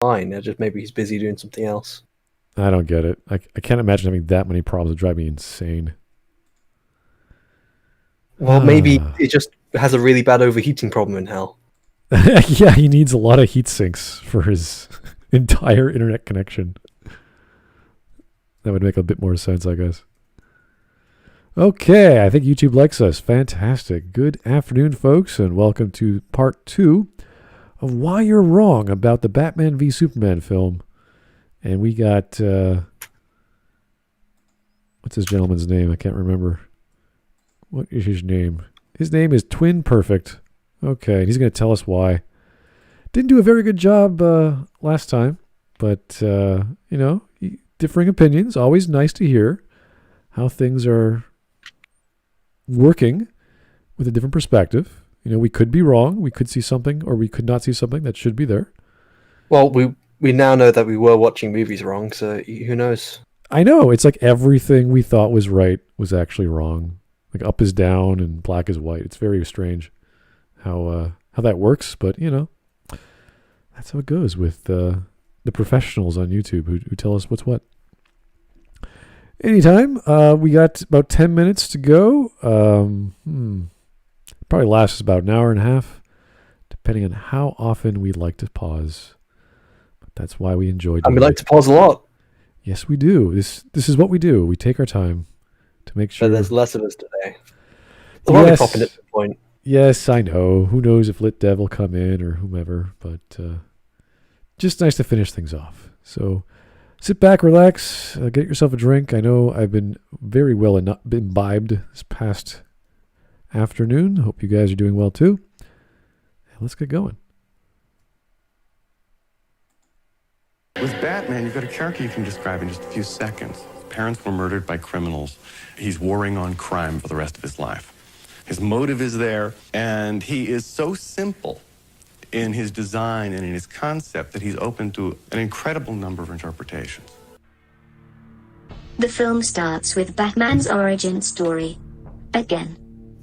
fine. Just maybe he's busy doing something else. I don't get it. I can't imagine having that many problems. It drive me insane. Well, maybe it just has a really bad overheating problem in hell. Yeah, he needs a lot of heat sinks for his entire internet connection. That would make a bit more sense, I guess. Okay, I think YouTube likes us. Fantastic. Good afternoon, folks, and welcome to part 2 of Why You're Wrong about the Batman v Superman film. And we got, what's this gentleman's name? I can't remember. What is his name? His name is Twin Perfect. Okay, he's going to tell us why. Didn't do a very good job last time, but, differing opinions. Always nice to hear how things are working with a different perspective. We could be wrong. We could see something, or we could not see something that should be there. Well, we now know that we were watching movies wrong, so who knows? I know. It's like everything we thought was right was actually wrong. Like up is down and black is white. It's very strange how that works, but that's how it goes with the professionals on YouTube who tell us what's what. Anytime. We got about 10 minutes to go. Probably lasts about an hour and a half, depending on how often we like to pause. But that's why we enjoy doing it. And we like to pause a lot. Yes, we do. This is what we do. We take our time to make sure. But there's less of us today. We'll probably pop in at some point. Yes, I know. Who knows if LitDev will come in or whomever, but just nice to finish things off. So sit back, relax, get yourself a drink. I know I've been very well imbibed this past afternoon. Hope you guys are doing well too. Let's get going. With Batman, you've got a character you can describe in just a few seconds. His parents were murdered by criminals. He's warring on crime for the rest of his life. His motive is there, and he is so simple in his design and in his concept that he's open to an incredible number of interpretations. The film starts with Batman's origin story. Again.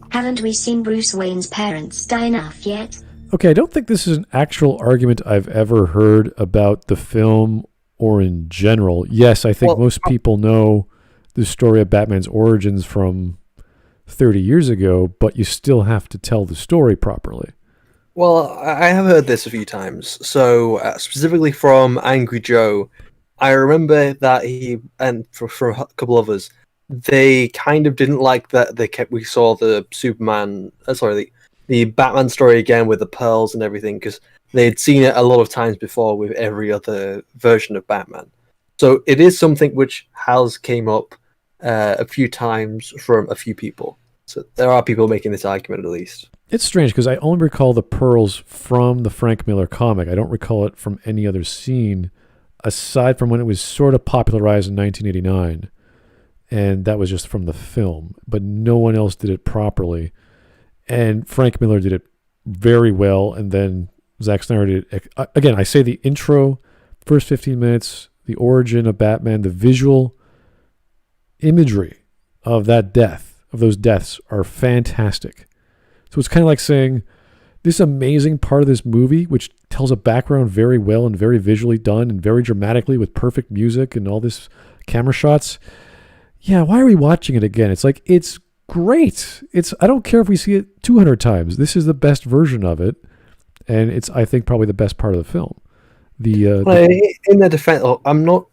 Haven't we seen Bruce Wayne's parents die enough yet? Okay, I don't think this is an actual argument I've ever heard about the film or in general. Yes, I think most people know the story of Batman's origins from 30 years ago, but you still have to tell the story properly. Well, I have heard this a few times. So, specifically from Angry Joe, I remember that he, and for a couple of others, they kind of didn't like that we saw the the Batman story again with the pearls and everything, because they'd seen it a lot of times before with every other version of Batman. So it is something which has came up a few times from a few people. So there are people making this argument at least. It's strange because I only recall the pearls from the Frank Miller comic. I don't recall it from any other scene aside from when it was sort of popularized in 1989. And that was just from the film, but no one else did it properly. And Frank Miller did it very well, and then Zack Snyder did it. Again, I say the intro, first 15 minutes, the origin of Batman, the visual imagery of that death, of those deaths, are fantastic. So it's kind of like saying, this amazing part of this movie, which tells a background very well and very visually done and very dramatically with perfect music and all this camera shots, yeah, why are we watching it again? It's like, it's great. I don't care if we see it 200 times. This is the best version of it. And it's, I think, probably the best part of the film. In their defense, I'm not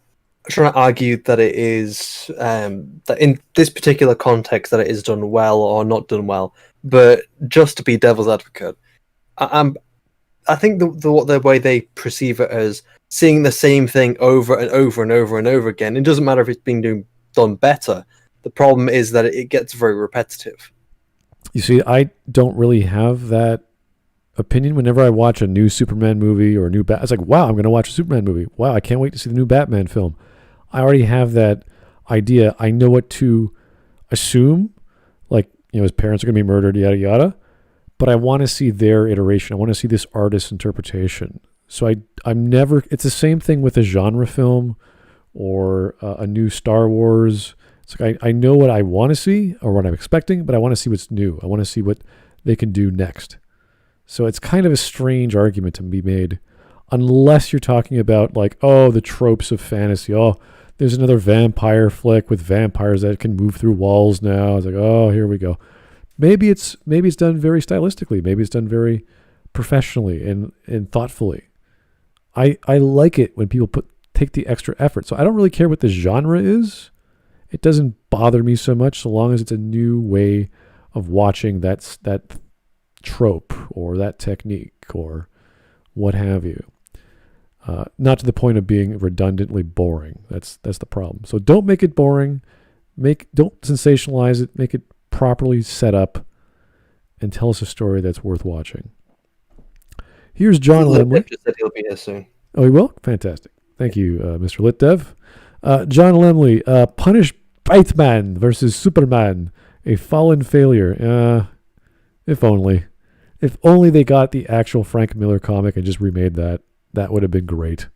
trying to argue that it is, that in this particular context that it is done well or not done well. But just to be devil's advocate, I think the way they perceive it as seeing the same thing over and over and over and over again, it doesn't matter if it's being done better. The problem is that it gets very repetitive. You see, I don't really have that opinion. Whenever I watch a new Superman movie or a new it's like, wow, I'm going to watch a Superman movie. Wow, I can't wait to see the new Batman film. I already have that idea. I know what to assume, like, his parents are going to be murdered, yada, yada. But I want to see their iteration. I want to see this artist's interpretation. So I'm never, it's the same thing with a genre film or a new Star Wars. It's like I know what I want to see or what I'm expecting, but I want to see what's new. I want to see what they can do next. So it's kind of a strange argument to be made. unless you're talking about like, oh, the tropes of fantasy. Oh, there's another vampire flick with vampires that can move through walls now. It's like, oh, here we go. Maybe it's done very stylistically. Maybe it's done very professionally and thoughtfully. I like it when people take the extra effort. So I don't really care what the genre is. It doesn't bother me so much so long as it's a new way of watching that trope or that technique or what have you. Not to the point of being redundantly boring. That's the problem. So don't make it boring. Don't sensationalize it. Make it properly set up and tell us a story that's worth watching. Here's John Lemley. Just said he'll be here soon. Oh, he will? Fantastic. Thank you, Mr. LitDev. John Lemley, Punish Bateman versus Superman, a fallen failure. If only. If only they got the actual Frank Miller comic and just remade that. That would have been great.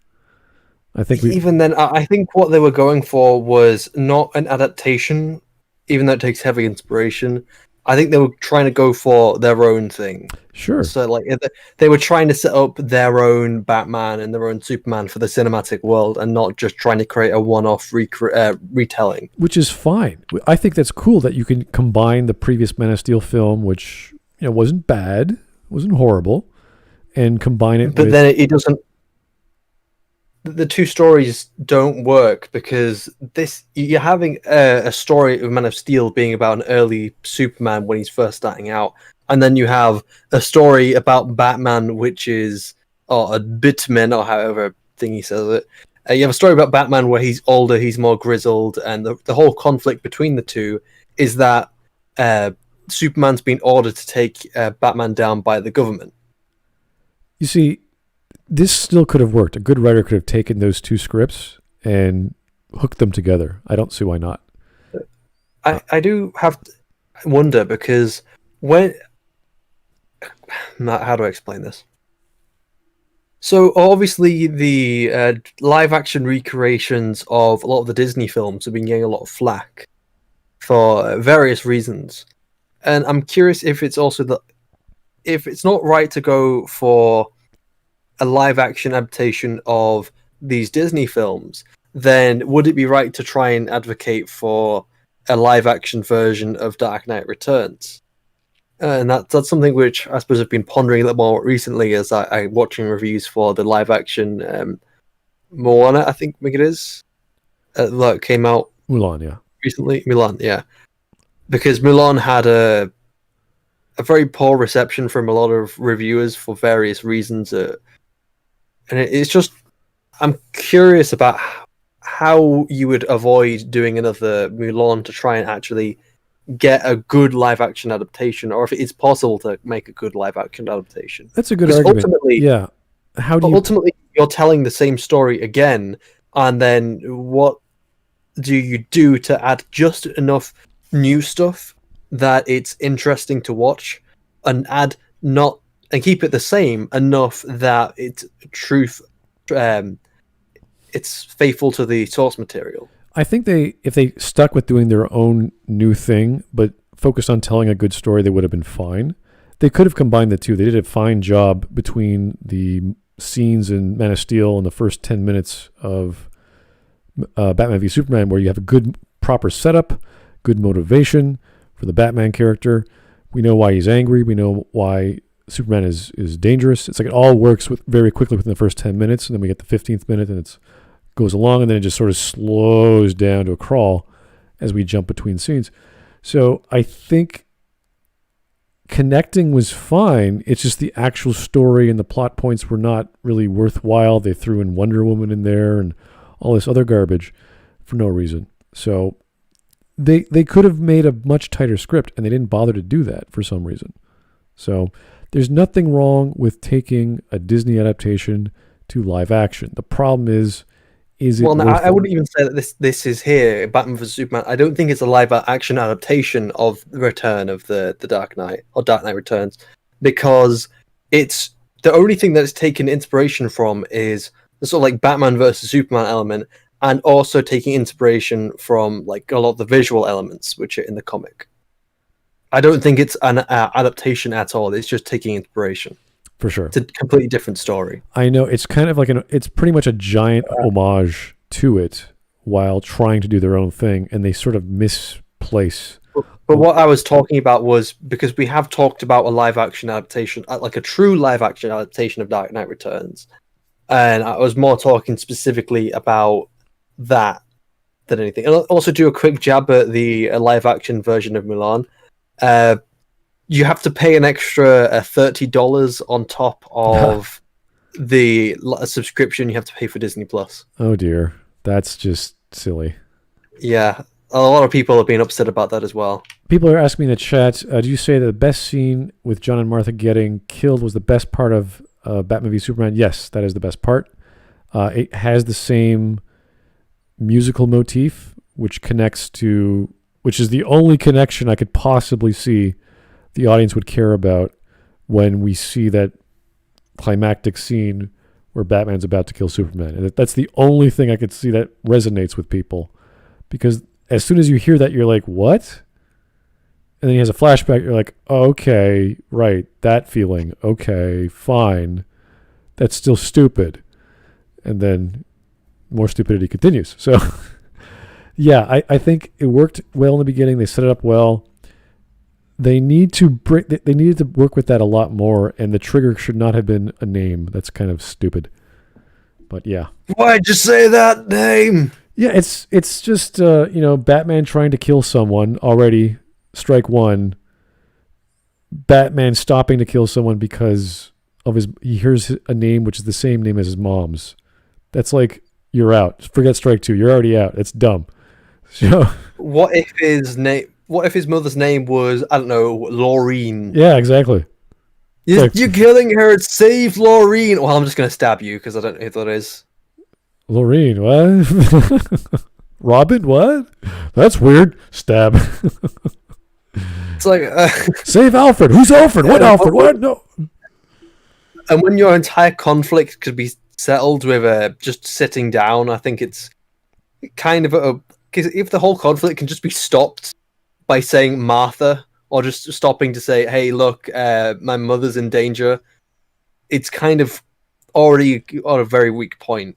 I think even then, I think what they were going for was not an adaptation, even though it takes heavy inspiration. I think they were trying to go for their own thing. Sure. So, like, they were trying to set up their own Batman and their own Superman for the cinematic world, and not just trying to create a one-off retelling. Which is fine. I think that's cool that you can combine the previous Man of Steel film, which wasn't bad, wasn't horrible, and combine it. But then it doesn't. The two stories don't work because you're having a story of Man of Steel being about an early Superman when he's first starting out, and then you have a story about Batman, which is a Bitman or however thingy says it. You have a story about Batman where he's older, he's more grizzled, and the whole conflict between the two is that Superman's been ordered to take Batman down by the government. You see, this still could have worked. A good writer could have taken those two scripts and hooked them together. I don't see why not. I do have to wonder because how do I explain this? So obviously the live action recreations of a lot of the Disney films have been getting a lot of flack for various reasons. And I'm curious if it's also if it's not right to go for a live action adaptation of these Disney films, then would it be right to try and advocate for a live action version of Dark Knight Returns? And that's something which I suppose I've been pondering a little more recently as I'm watching reviews for the live action Moana, I think it is, that came out Mulan, yeah. Recently. Mulan, yeah. Because Mulan had a very poor reception from a lot of reviewers for various reasons. And it's just, I'm curious about how you would avoid doing another Mulan to try and actually get a good live action adaptation, or if it is possible to make a good live action adaptation. That's a good argument. Ultimately, yeah. Ultimately, you're telling the same story again, and then what do you do to add just enough new stuff that it's interesting to watch, and and keep it the same enough that it's it's faithful to the source material? I think if they stuck with doing their own new thing, but focused on telling a good story, they would have been fine. They could have combined the two. They did a fine job between the scenes in Man of Steel and the first 10 minutes of Batman v Superman, where you have a good, proper setup, good motivation for the Batman character. We know why he's angry. We know why Superman is dangerous. It's like it all works very quickly within the first 10 minutes, and then we get the 15th minute, and it goes along, and then it just sort of slows down to a crawl as we jump between scenes. So I think connecting was fine. It's just the actual story and the plot points were not really worthwhile. They threw in Wonder Woman in there and all this other garbage for no reason. So they could have made a much tighter script, and they didn't bother to do that for some reason. So there's nothing wrong with taking a Disney adaptation to live action. The problem is it well, no, I wouldn't even say that this is here, Batman vs Superman. I don't think it's a live action adaptation of the Return of the Dark Knight, or Dark Knight Returns, because it's the only thing that it's taken inspiration from is the sort of like Batman versus Superman element, and also taking inspiration from like a lot of the visual elements which are in the comic. I don't think it's an adaptation at all. It's just taking inspiration. For sure. It's a completely different story. I know it's kind of like it's pretty much a giant homage to it while trying to do their own thing, and they sort of misplace. But what I was talking about was because we have talked about a live action adaptation, like a true live action adaptation of Dark Knight Returns. And I was more talking specifically about that than anything. I'll also do a quick jab at the live action version of Mulan. You have to pay an extra $30 on top of the subscription you have to pay for Disney Plus. Oh dear, that's just silly. Yeah, a lot of people have been upset about that as well. People are asking me in the chat, do you say that the best scene with John and Martha getting killed was the best part of Batman v Superman? Yes, that is the best part. It has the same musical motif, which is the only connection I could possibly see the audience would care about when we see that climactic scene where Batman's about to kill Superman. And that's the only thing I could see that resonates with people. Because as soon as you hear that, you're like, what? And then he has a flashback. You're like, oh, okay, right, that feeling. Okay, fine. That's still stupid. And then more stupidity continues. So, yeah, I think it worked well in the beginning. They set it up well. They needed to work with that a lot more, and the trigger should not have been a name. That's kind of stupid. But yeah. Why'd you say that name? Yeah, it's just Batman trying to kill someone already. Strike one. Batman stopping to kill someone because of he hears a name which is the same name as his mom's. That's like, you're out. Forget strike two. You're already out. It's dumb. So What if his mother's name was, I don't know, Laureen? Yeah, exactly. You're killing her. Save Laureen. Well, I'm just going to stab you because I don't know who that is. Laureen, what? Robin, what? That's weird. Stab. It's like... Save Alfred. Who's Alfred? What Alfred? What? No. And when your entire conflict could be settled with just sitting down, I think it's kind of because if the whole conflict can just be stopped by saying Martha, or just stopping to say, hey, look, my mother's in danger, it's kind of already on a very weak point.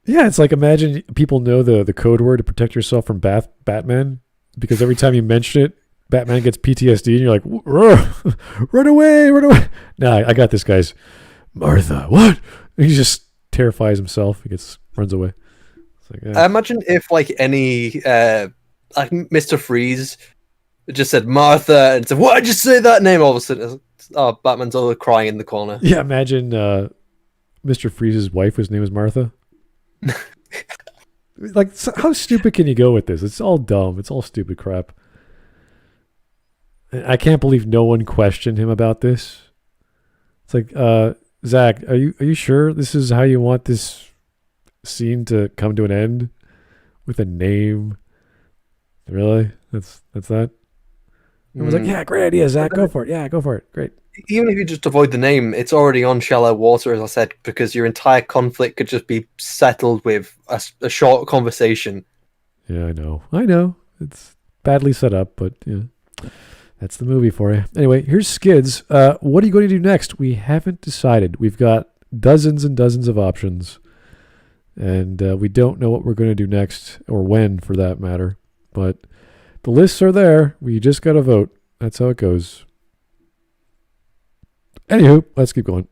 Yeah, it's like, imagine people know the code word to protect yourself from Batman, because every time you mention it, Batman gets PTSD, and you're like, run away, run away. Nah, I got this, guys. Martha, what? And he just terrifies himself. He runs away. It's like, I imagine if like any like Mr. Freeze just said Martha and said, why'd you say that name? All of a sudden, Batman's all crying in the corner. Yeah, imagine Mr. Freeze's wife, whose name is Martha. Like, how stupid can you go with this? It's all dumb. It's all stupid crap. I can't believe no one questioned him about this. It's like, Zach, are you sure this is how you want this scene to come to an end? With a name? Really? That's that? Everyone's like, yeah, great idea, Zach. Go for it. Yeah, go for it. Great. Even if you just avoid the name, it's already on shallow water, as I said, because your entire conflict could just be settled with a short conversation. Yeah, I know. It's badly set up, but yeah, that's the movie for you. Anyway, here's Skids. What are you going to do next? We haven't decided. We've got dozens and dozens of options, and we don't know what we're going to do next, or when, for that matter. But the lists are there. We just got to vote. That's how it goes. Anywho, let's keep going.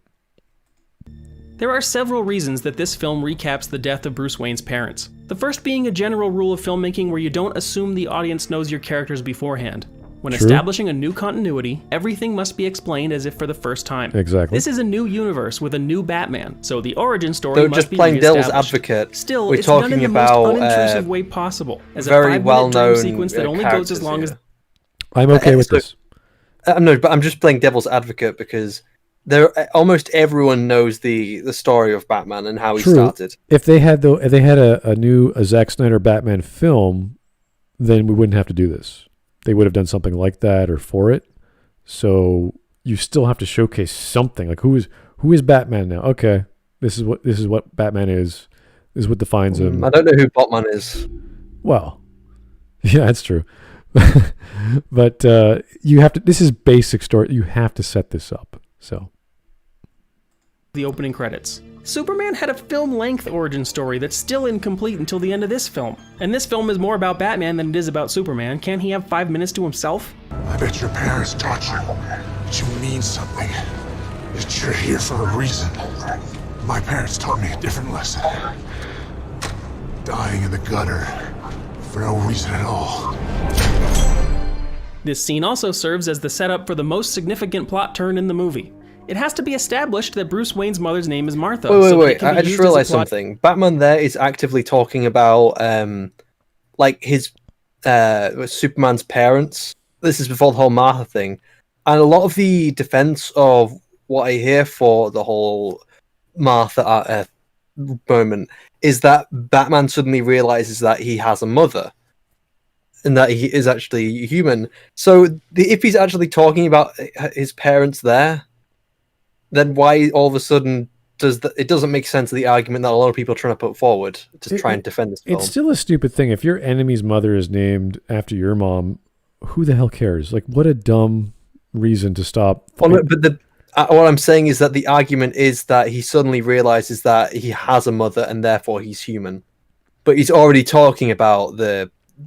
There are several reasons that this film recaps the death of Bruce Wayne's parents. The first being a general rule of filmmaking where you don't assume the audience knows your characters beforehand. When True. establishing a new continuity, everything must be explained as if for the first time. Exactly. This is a new universe with a new Batman, so the origin story So must just be playing devil's reestablished. advocate, Still, we're it's done in talking the about most unintrusive way possible, as a very 5-minute well-known dream sequence that only goes as long as... I'm okay with this. No, but I'm just playing devil's advocate because almost everyone knows the story of Batman and how he True. started. If they had a new Zack Snyder Batman film, then we wouldn't have to do this. They would have done something like that or for it. So you still have to showcase something. Like who is Batman now? Okay, this is what Batman is. This is what defines him. I don't know who Batman is. Well, yeah, that's true. But you have to. This is basic story. You have to set this up. So the opening credits. Superman had a film-length origin story that's still incomplete until the end of this film. And this film is more about Batman than it is about Superman. Can't he have 5 minutes to himself? I bet your parents taught you that you mean something, that you're here for a reason. My parents taught me a different lesson. Dying in the gutter for no reason at all. This scene also serves as the setup for the most significant plot turn in the movie. It has to be established that Bruce Wayne's mother's name is Martha. Wait. I just realized something. Batman there is actively talking about, his Superman's parents. This is before the whole Martha thing. And a lot of the defense of what I hear for the whole Martha moment is that Batman suddenly realizes that he has a mother and that he is actually human. So if he's actually talking about his parents there, then why all of a sudden it doesn't make sense of the argument that a lot of people are trying to put forward to try and defend this film. It's still a stupid thing. If your enemy's mother is named after your mom, who the hell cares? Like, what a dumb reason to stop. Well, but what I'm saying is that the argument is that he suddenly realizes that he has a mother and therefore he's human. But he's already talking about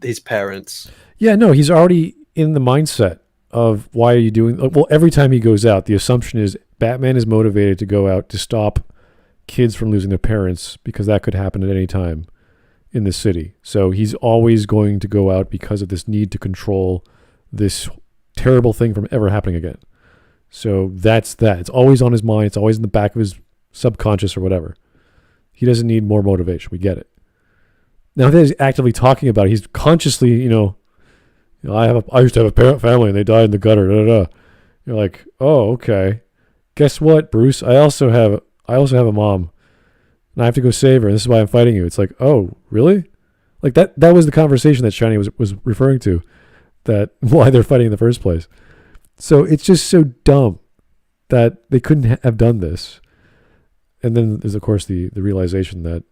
his parents. Yeah, no, he's already in the mindset of why are you doing... Well, every time he goes out, the assumption is Batman is motivated to go out to stop kids from losing their parents because that could happen at any time in the city. So he's always going to go out because of this need to control this terrible thing from ever happening again. So that's that. It's always on his mind. It's always in the back of his subconscious or whatever. He doesn't need more motivation. We get it. Now that he's actively talking about it, he's consciously, I used to have a parent family and they died in the gutter. Da, da, da. You're like, oh, okay. Guess what, Bruce? I also have a mom, and I have to go save her. And this is why I'm fighting you. It's like, oh, really? Like that was the conversation that Shineying was referring to. That why they're fighting in the first place. So it's just so dumb that they couldn't have done this. And then there's, of course, the realization that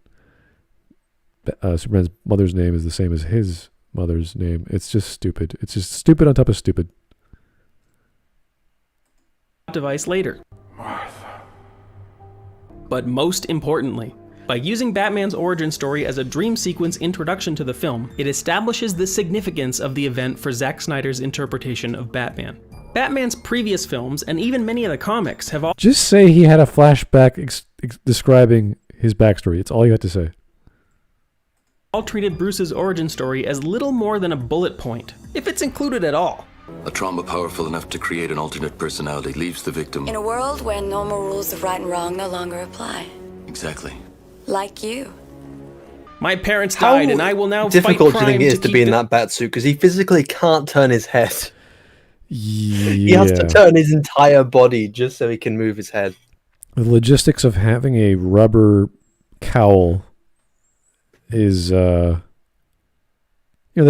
Superman's mother's name is the same as his mother's name. It's just stupid. It's just stupid on top of stupid. Device later. But most importantly, by using Batman's origin story as a dream sequence introduction to the film, it establishes the significance of the event for Zack Snyder's interpretation of Batman. Batman's previous films, and even many of the comics, have all... Just say he had a flashback describing his backstory. It's all you have to say. All treated Bruce's origin story as little more than a bullet point, if it's included at all. A trauma powerful enough to create an alternate personality leaves the victim... in a world where normal rules of right and wrong no longer apply. Exactly. Like you. My parents died, and I will now fight crime. How difficult do you think it is to be in that batsuit? Because he physically can't turn his head. Yeah. He has to turn his entire body just so he can move his head. The logistics of having a rubber cowl is... they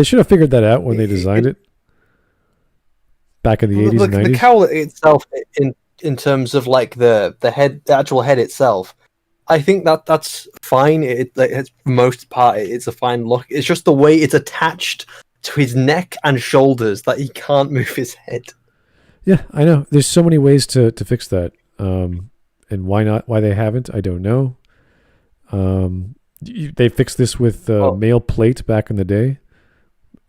should have figured that out when they designed it. Back in the 80s and 90s. The cowl itself, in terms of like the head, the actual head itself, I think that's fine. It's for most part, it's a fine look. It's just the way it's attached to his neck and shoulders that he can't move his head. Yeah, I know. There's so many ways to fix that. And why not? Why they haven't, I don't know. They fixed this with mail plate back in the day.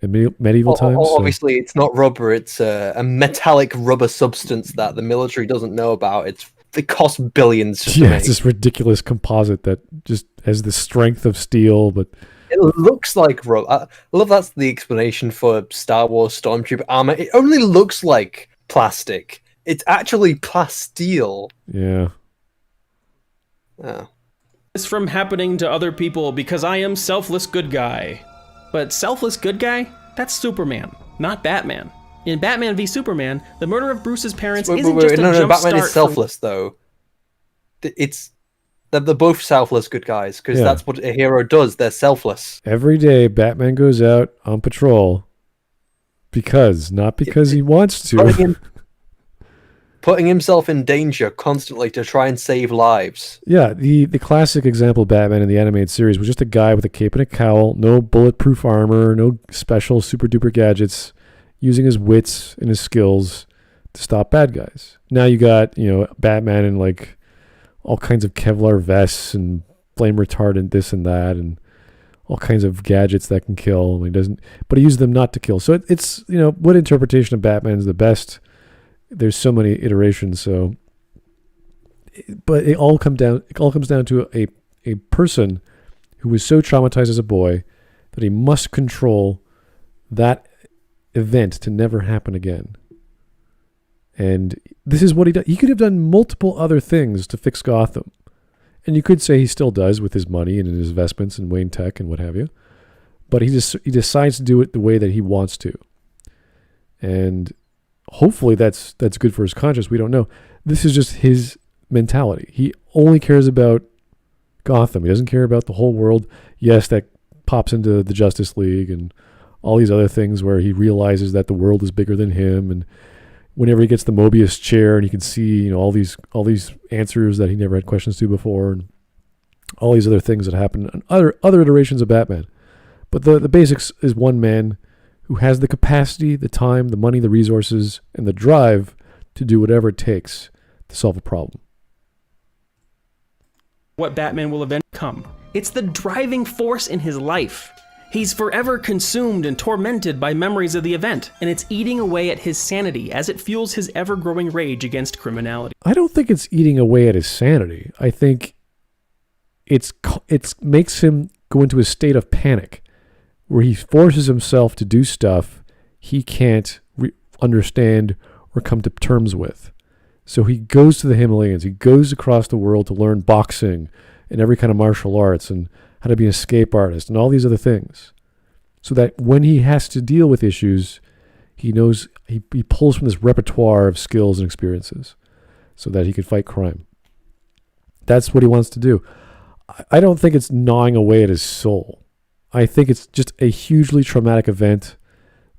In medieval times. Obviously, it's not rubber. It's a metallic rubber substance that the military doesn't know about. It costs billions. To make. It's this ridiculous composite that just has the strength of steel, but it looks like rubber. I love that's the explanation for Star Wars Stormtrooper armor. It only looks like plastic. It's actually plasteel. Yeah. Oh. It's from happening to other people because I am selfless good guy. But selfless good guy? That's Superman, not Batman. In Batman v Superman, the murder of Bruce's parents isn't just a jump Batman start is selfless, though. They're both selfless good guys, because that's what a hero does. They're selfless. Every day, Batman goes out on patrol not because he wants to. Putting himself in danger constantly to try and save lives. Yeah, the classic example of Batman in the animated series was just a guy with a cape and a cowl, no bulletproof armor, no special super duper gadgets, using his wits and his skills to stop bad guys. Now you got, Batman in like all kinds of Kevlar vests and flame retardant, this and that, and all kinds of gadgets that can kill. And he doesn't, but he uses them not to kill. So it's what interpretation of Batman is the best? There's so many iterations. So, but it all comes down to a person who was so traumatized as a boy that he must control that event to never happen again. And this is what he does. He could have done multiple other things to fix Gotham. And you could say he still does with his money and his investments in Wayne Tech and what have you. But he decides to do it the way that he wants to. And hopefully that's good for his conscience. We don't know. This is just his mentality. He only cares about Gotham. He doesn't care about the whole world. Yes, that pops into the Justice League and all these other things where he realizes that the world is bigger than him. And whenever he gets the Mobius chair and he can see, all these answers that he never had questions to before, and all these other things that happen, and other iterations of Batman. But the basics is one man who has the capacity, the time, the money, the resources, and the drive to do whatever it takes to solve a problem. What Batman will eventually become. It's the driving force in his life. He's forever consumed and tormented by memories of the event, and it's eating away at his sanity as it fuels his ever-growing rage against criminality. I don't think it's eating away at his sanity. I think it makes him go into a state of panic where he forces himself to do stuff he can't understand or come to terms with. So he goes to the Himalayas. He goes across the world to learn boxing and every kind of martial arts and how to be an escape artist and all these other things. So that when he has to deal with issues, he knows he pulls from this repertoire of skills and experiences so that he can fight crime. That's what he wants to do. I don't think it's gnawing away at his soul. I think it's just a hugely traumatic event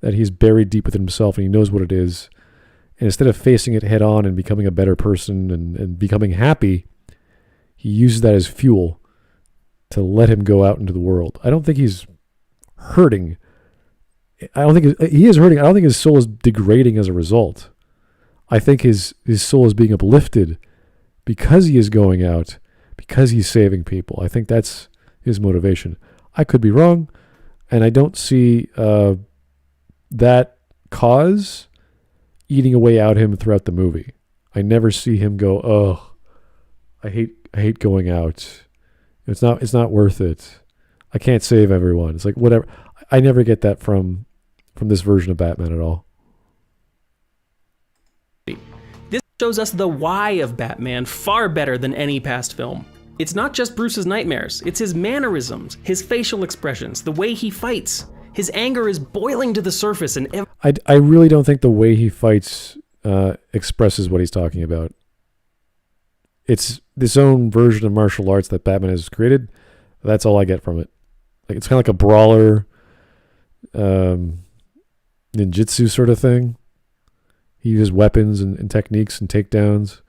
that he's buried deep within himself and he knows what it is. And instead of facing it head on and becoming a better person and becoming happy, he uses that as fuel to let him go out into the world. I don't think he's hurting. I don't think he is hurting. I don't think his soul is degrading as a result. I think his soul is being uplifted because he is going out, because he's saving people. I think that's his motivation. I could be wrong, and I don't see that cause eating away out him throughout the movie. I never see him go, "Oh, I hate going out. It's not worth it. I can't save everyone." It's like whatever. I never get that from this version of Batman at all. This shows us the why of Batman far better than any past film. It's not just Bruce's nightmares, it's his mannerisms, his facial expressions, the way he fights. His anger is boiling to the surface and I really don't think the way he fights expresses what he's talking about. It's this own version of martial arts that Batman has created. That's all I get from it. Like it's kind of like a brawler, ninjutsu sort of thing. He uses weapons and techniques and takedowns.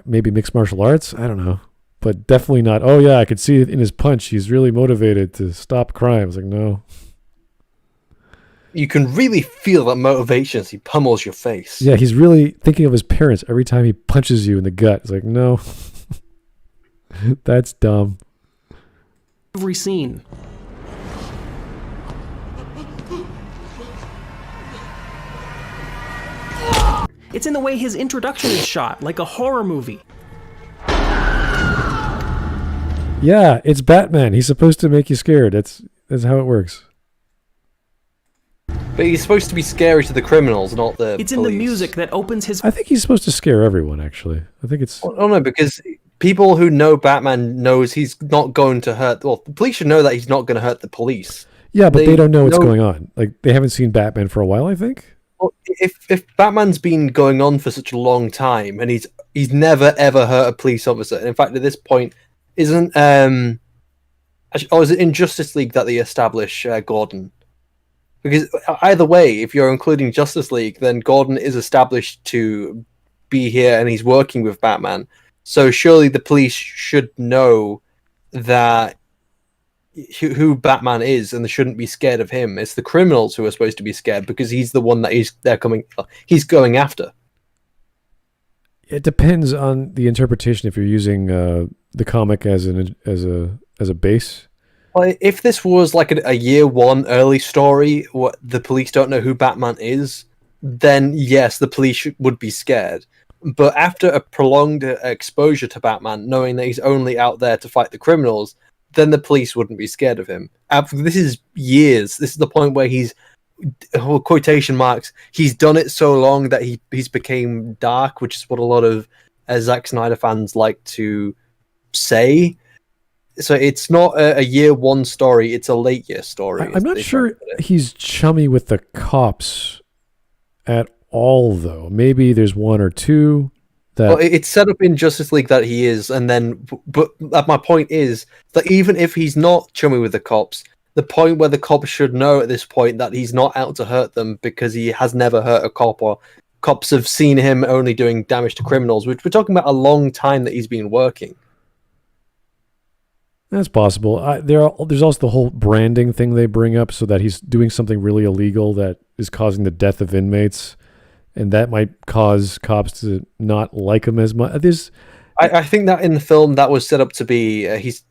Maybe mixed martial arts. I don't know, but definitely not. Oh yeah, I could see it in his punch. He's really motivated to stop crime. It's like no. You can really feel that motivation as he pummels your face. Yeah, he's really thinking of his parents every time he punches you in the gut. It's like, no. That's dumb. every scene. It's in the way his introduction is shot, like a horror movie. Yeah, it's Batman. He's supposed to make you scared. That's how it works. But he's supposed to be scary to the criminals, not the It's police. in the music that opens his... I think he's supposed to scare everyone, actually. I think it's... Oh, no, because people who know Batman knows he's not going to hurt... Well, the police should know that he's not going to hurt the police. Yeah, but they don't know what's going on. Like, they haven't seen Batman for a while, I think. Well, if Batman's been going on for such a long time, and he's never, ever hurt a police officer, and in fact, at this point, isn't... is it in Justice League that they establish Gordon? Because either way, if you're including Justice League, then Gordon is established to be here and he's working with Batman. So surely the police should know that who Batman is, and they shouldn't be scared of him. It's the criminals who are supposed to be scared because he's the one that he's going after. It depends on the interpretation. If you're using the comic as a base. Well, if this was like a year one early story, what the police don't know who Batman is, then yes, the police would be scared. But after a prolonged exposure to Batman, knowing that he's only out there to fight the criminals, then the police wouldn't be scared of him. This is years. This is the point where he's, quotation marks, he's done it so long that he's became dark, which is what a lot of Zack Snyder fans like to say. So it's not a year one story, it's a late year story. I'm not sure he's chummy with the cops at all, though. Maybe there's one or two that... Well, it's set up in Justice League that he is, and then... But my point is that even if he's not chummy with the cops, the point where the cops should know at this point that he's not out to hurt them because he has never hurt a cop, or cops have seen him only doing damage to criminals, which we're talking about a long time that he's been working. That's possible. There's also the whole branding thing they bring up, so that he's doing something really illegal that is causing the death of inmates, and that might cause cops to not like him as much. I think that in the film that was set up to be he's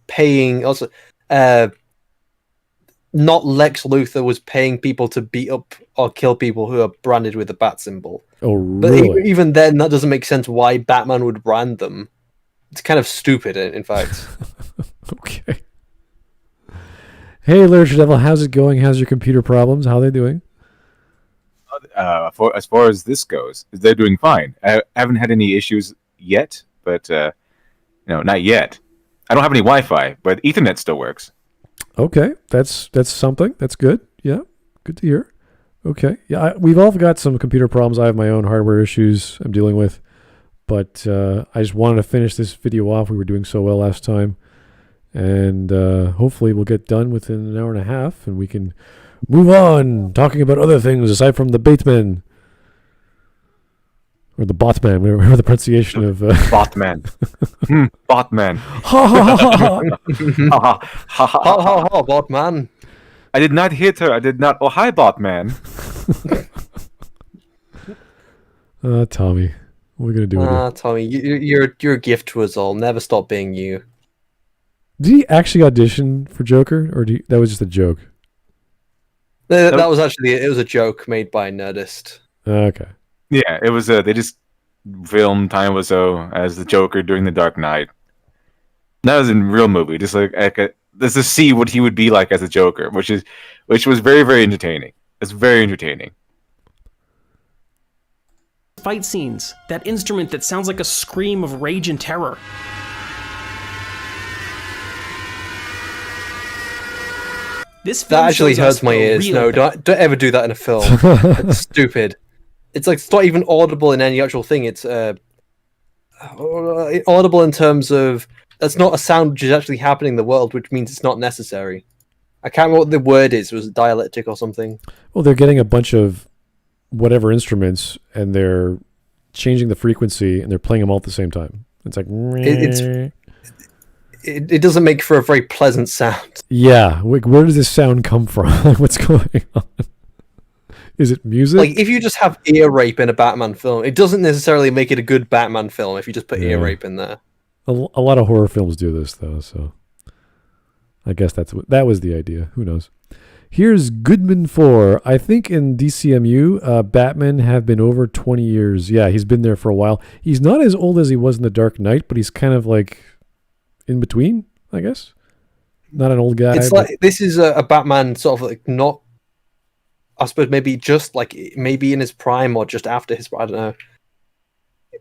paying also. Not Lex Luthor was paying people to beat up or kill people who are branded with the bat symbol. Oh, really? But even then, that doesn't make sense why Batman would brand them. It's kind of stupid, in fact. Okay. Hey, LiteratureDevil, how's it going? How's your computer problems? How are they doing? As far as this goes, they're doing fine. I haven't had any issues yet, but not yet. I don't have any Wi-Fi, but Ethernet still works. Okay, that's something. That's good. Yeah, good to hear. Okay, yeah, we've all got some computer problems. I have my own hardware issues I'm dealing with. But I just wanted to finish this video off. We were doing so well last time. And hopefully we'll get done within an hour and a half. And we can move on talking about other things aside from the Bateman. Or the Botman, whatever the pronunciation of... Botman. Botman. Ha ha ha ha. Ha ha ha, Botman. I did not hit her. I did not... Oh, hi, Botman. Tommy. What are we going to do with it? Tommy, you're a gift to us all. Never stop being you. Did he actually audition for Joker? Or that was just a joke? That was actually... It was a joke made by Nerdist. Okay. Yeah, it was. They just filmed Time Wiseau as the Joker during The Dark Knight. That was in a real movie, just just to see what he would be like as a Joker, which was very, very entertaining. It's very entertaining. Fight scenes, that instrument that sounds like a scream of rage and terror. This film that actually shows us hurts my the ears. real No, don't ever do that in a film. It's stupid. It's not even audible in any actual thing. It's audible in terms of that's not a sound which is actually happening in the world, which means it's not necessary. I can't remember what the word is. Was it dialectic or something? Well, they're getting a bunch of whatever instruments, and they're changing the frequency, and they're playing them all at the same time. It's like... It doesn't make for a very pleasant sound. Yeah. Where does this sound come from? What's going on? Is it music? Like, if you just have ear rape in a Batman film, it doesn't necessarily make it a good Batman film if you just put ear rape in there. A lot of horror films do this, though, so... I guess that was the idea. Who knows? Here's Goodman 4. I think in DCMU, Batman have been over 20 years. Yeah, he's been there for a while. He's not as old as he was in The Dark Knight, but he's kind of like in between, I guess. Not an old guy. It's like this is a Batman sort of like not, I suppose maybe just like maybe in his prime or just after his, I don't know.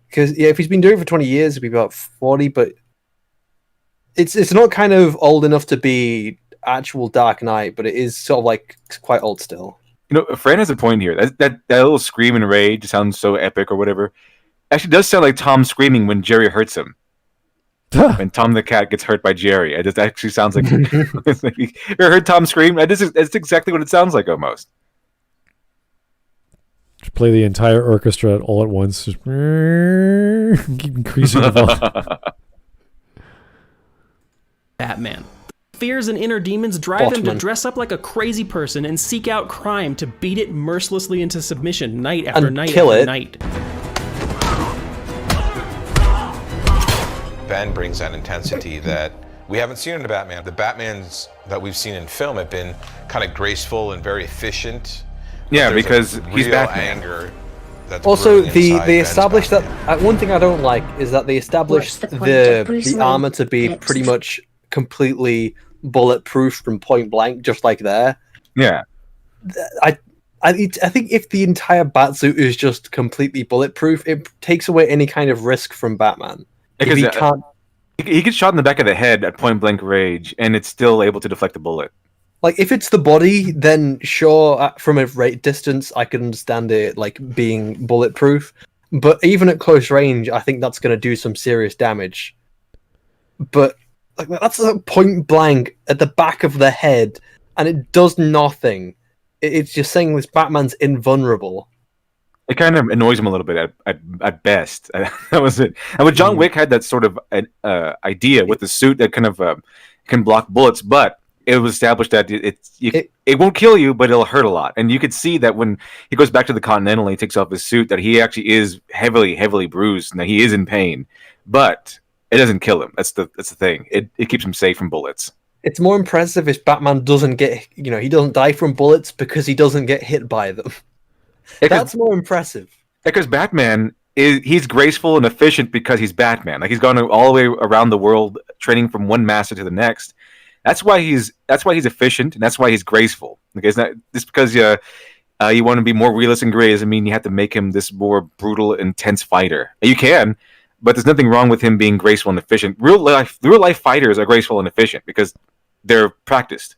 Because yeah, if he's been doing it for 20 years, it'd be about 40, but it's not kind of old enough to be actual Dark Knight, but it is sort of like quite old still. You know, Fran has a point here. That little scream and rage sounds so epic or whatever. Actually, does sound like Tom screaming when Jerry hurts him. When Tom the cat gets hurt by Jerry, it actually sounds like. You ever heard Tom scream? That's exactly what it sounds like almost. Just play the entire orchestra all at once. Just keep increasing the volume. Batman. Fears and inner demons drive him to dress up like a crazy person and seek out crime to beat it mercilessly into submission night after night after night. Ben brings that intensity that we haven't seen in the Batman. The Batmans that we've seen in film have been kind of graceful and very efficient. Yeah, because he's Batman. Anger that's also, brewing inside they Ben's established Batman. that one thing I don't like is that they established What's the point of Bruce the Wayne armor to be flips? pretty much completely bulletproof from point blank, just like there. Yeah. I think if the entire Batsuit is just completely bulletproof, it takes away any kind of risk from Batman. Because If he can't, he gets shot in the back of the head at point blank range, and it's still able to deflect the bullet. like, if it's the body, then sure, from a rate distance, I can understand it like being bulletproof. But even at close range, I think that's going to do some serious damage. But like, that's a point blank at the back of the head, and it does nothing. It's just saying this Batman's invulnerable. It kind of annoys him a little bit at best. That was it. And with John Wick had that sort of idea with the suit that kind of can block bullets, but it was established that it won't kill you, but it'll hurt a lot. And you could see that when he goes back to the Continental and he takes off his suit, that he actually is heavily bruised and that he is in pain. But it doesn't kill him. That's the thing. It keeps him safe from bullets. It's more impressive if Batman doesn't get, he doesn't die from bullets because he doesn't get hit by them. That's more impressive. Because Batman he's graceful and efficient because he's Batman. Like, he's gone all the way around the world, training from one master to the next. That's why he's efficient, and that's why he's graceful. Okay, it's not just because you want to be more realistic and gray doesn't mean you have to make him this more brutal, intense fighter. You can, but there's nothing wrong with him being graceful and efficient. Real life fighters are graceful and efficient because they're practiced.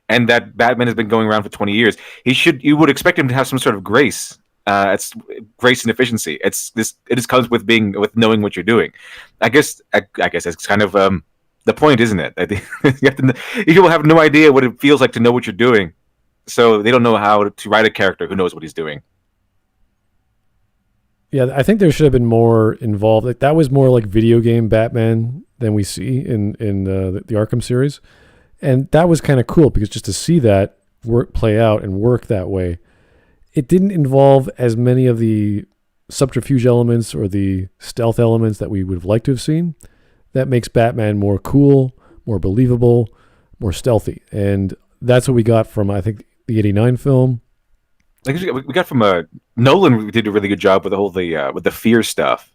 And that Batman has been going around for 20 years. You would expect him to have some sort of grace. It's grace and efficiency. It just comes with knowing what you're doing. I guess that's kind of the point, isn't it? I think people have no idea what it feels like to know what you're doing, so they don't know how to write a character who knows what he's doing. Yeah, I think there should have been more involved. Like, that was more like video game Batman than we see in the Arkham series. And that was kind of cool because just to see that play out and work that way, it didn't involve as many of the subterfuge elements or the stealth elements that we would have liked to have seen. That makes Batman more cool, more believable, more stealthy. And that's what we got from, I think, the 89 film. Like, we got from Nolan did a really good job with the whole with the fear stuff.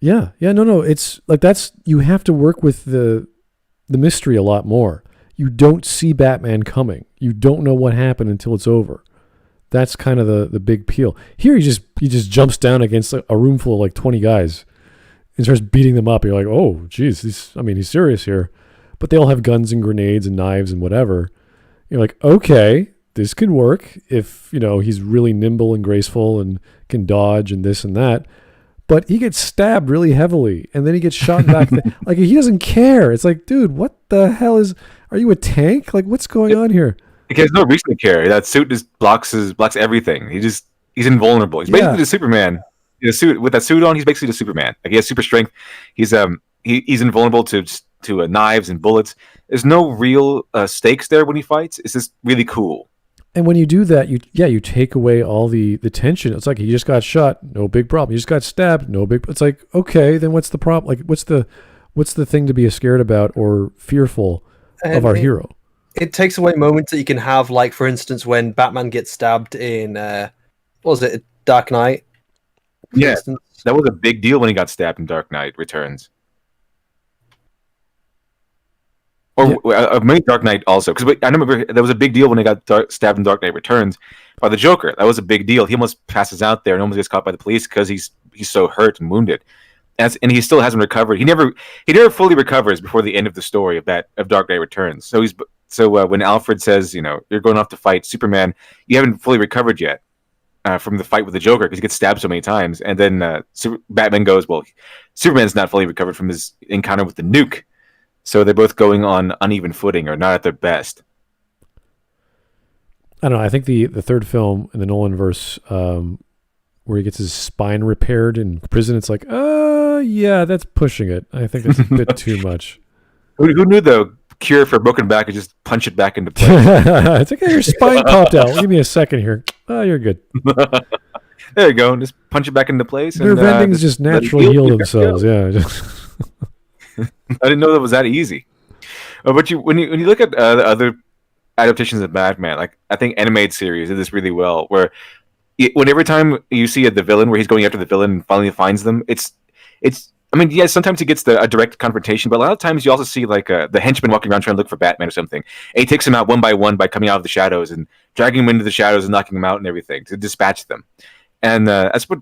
Yeah, no. It's like you have to work with the mystery a lot more. You don't see Batman coming. You don't know what happened until it's over. That's kind of the big peel. Here he just jumps down against a room full of like 20 guys and starts beating them up. You're like, oh, geez, he's serious here. But they all have guns and grenades and knives and whatever. You're like, okay, this could work if, he's really nimble and graceful and can dodge and this and that. But he gets stabbed really heavily, and then he gets shot back. Like, he doesn't care. It's like, dude, what the hell are you a tank? Like, what's going on here? He has no reason to care. That suit just blocks everything. He's invulnerable. He's basically the Superman. With that suit on, he's basically the Superman. Like, he has super strength. He's invulnerable to knives and bullets. There's no real stakes there when he fights. It's just really cool. And when you do that, you take away all the tension. It's like, he just got shot, no big problem. He just got stabbed, no big. It's like, okay, then what's the problem? Like, what's the thing to be scared about or fearful of our hero? It takes away moments that you can have, like, for instance, when Batman gets stabbed in what was it, Dark Knight? Yeah, that was a big deal when he got stabbed in Dark Knight Returns. Or maybe Dark Knight also, because I remember there was a big deal when he got stabbed in Dark Knight Returns by the Joker. That was a big deal. He almost passes out there and almost gets caught by the police because he's so hurt and wounded, and he still hasn't recovered. He never fully recovers before the end of the story of Dark Knight Returns. So when Alfred says, you're going off to fight Superman, you haven't fully recovered yet from the fight with the Joker because he gets stabbed so many times, and then Batman goes, well, Superman's not fully recovered from his encounter with the nuke. So they're both going on uneven footing or not at their best. I don't know. I think the third film in the Nolan verse, where he gets his spine repaired in prison, it's like, yeah, that's pushing it. I think that's a bit too much. Who knew the cure for a broken back is just punch it back into place? It's like, hey, your spine popped out. Give me a second here. Oh, you're good. There you go. Just punch it back into place. Nerve endings just naturally heal themselves. Yeah. I didn't know that was that easy. But when you look at the other adaptations of Batman, like I think animated series did this really well, where every time you see the villain, where he's going after the villain and finally finds them, it's. I mean, yeah, sometimes he gets a direct confrontation, but a lot of times you also see like the henchman walking around trying to look for Batman or something. And he takes him out one by one by coming out of the shadows and dragging him into the shadows and knocking him out and everything to dispatch them. And that's what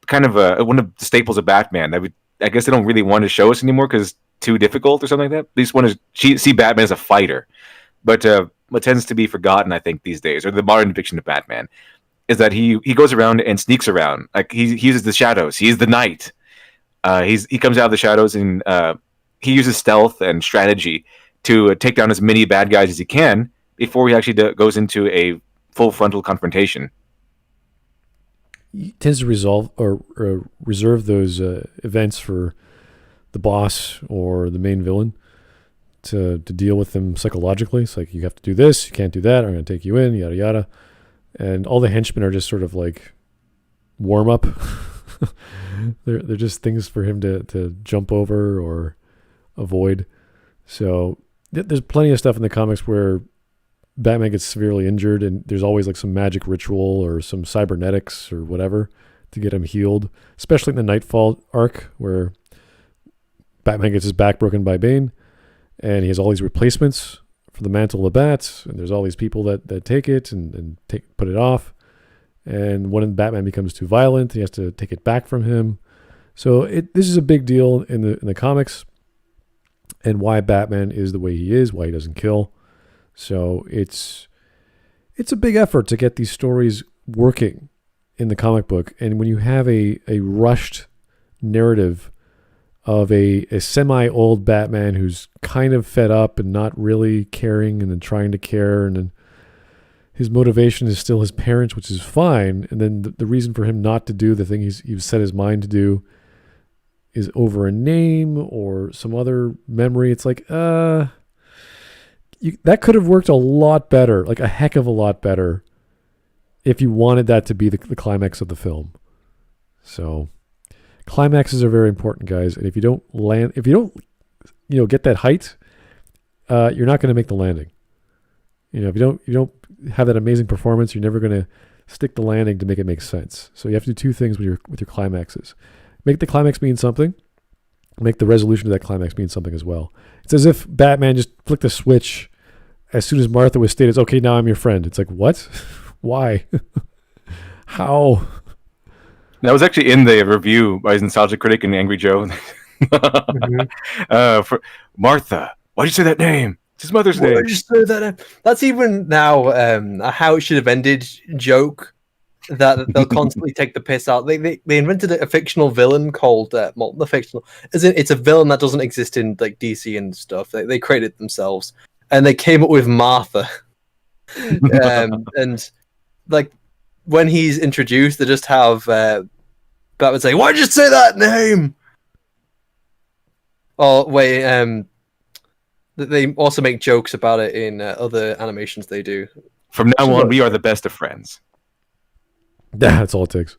kind of one of the staples of Batman that I guess they don't really want to show us anymore because it's too difficult or something like that. They just want to see Batman as a fighter. But what tends to be forgotten, I think, these days, or the modern depiction of Batman, is that he goes around and sneaks around. Like he uses the shadows. He is the knight. He comes out of the shadows and he uses stealth and strategy to take down as many bad guys as he can before he actually goes into a full frontal confrontation. He tends to resolve or reserve those events for the boss or the main villain to deal with them psychologically. It's like, you have to do this, you can't do that, I'm going to take you in, yada yada. And all the henchmen are just sort of like warm up. They're just things for him to jump over or avoid. So there's plenty of stuff in the comics where Batman gets severely injured, and there's always like some magic ritual or some cybernetics or whatever to get him healed, especially in the Nightfall arc where Batman gets his back broken by Bane, and he has all these replacements for the Mantle of the Bats, and there's all these people that take it and put it off. And when Batman becomes too violent, he has to take it back from him. So this is a big deal in the comics, and why Batman is the way he is, why he doesn't kill. So it's a big effort to get these stories working in the comic book. And when you have a rushed narrative of a semi-old Batman who's kind of fed up and not really caring and then trying to care, and then his motivation is still his parents, which is fine. And then the reason for him not to do the thing he's set his mind to do is over a name or some other memory. It's like, that could have worked a lot better, like a heck of a lot better, if you wanted that to be the climax of the film. So climaxes are very important, guys. And if you don't get that height, you're not going to make the landing. If you don't have that amazing performance, you're never going to stick the landing to make it make sense. So you have to do two things with your climaxes. Make the climax mean something. Make the resolution of that climax mean something as well. It's as if Batman just flicked a switch as soon as Martha was stated, okay, now I'm your friend. It's like, what? Why? How? That was actually in the review by his nostalgia critic and Angry Joe. For Martha, why'd you say that name? It's his mother's name. That's even now a how it should have ended joke that they'll constantly take the piss out. They invented a fictional villain called the fictional. It's a villain that doesn't exist in like DC and stuff. They created it themselves, and they came up with Martha. And like when he's introduced, they just have Batman say, "Why'd you say that name?" Oh wait, they also make jokes about it in other animations they do. From now on, we are the best of friends. Yeah, that's all it takes.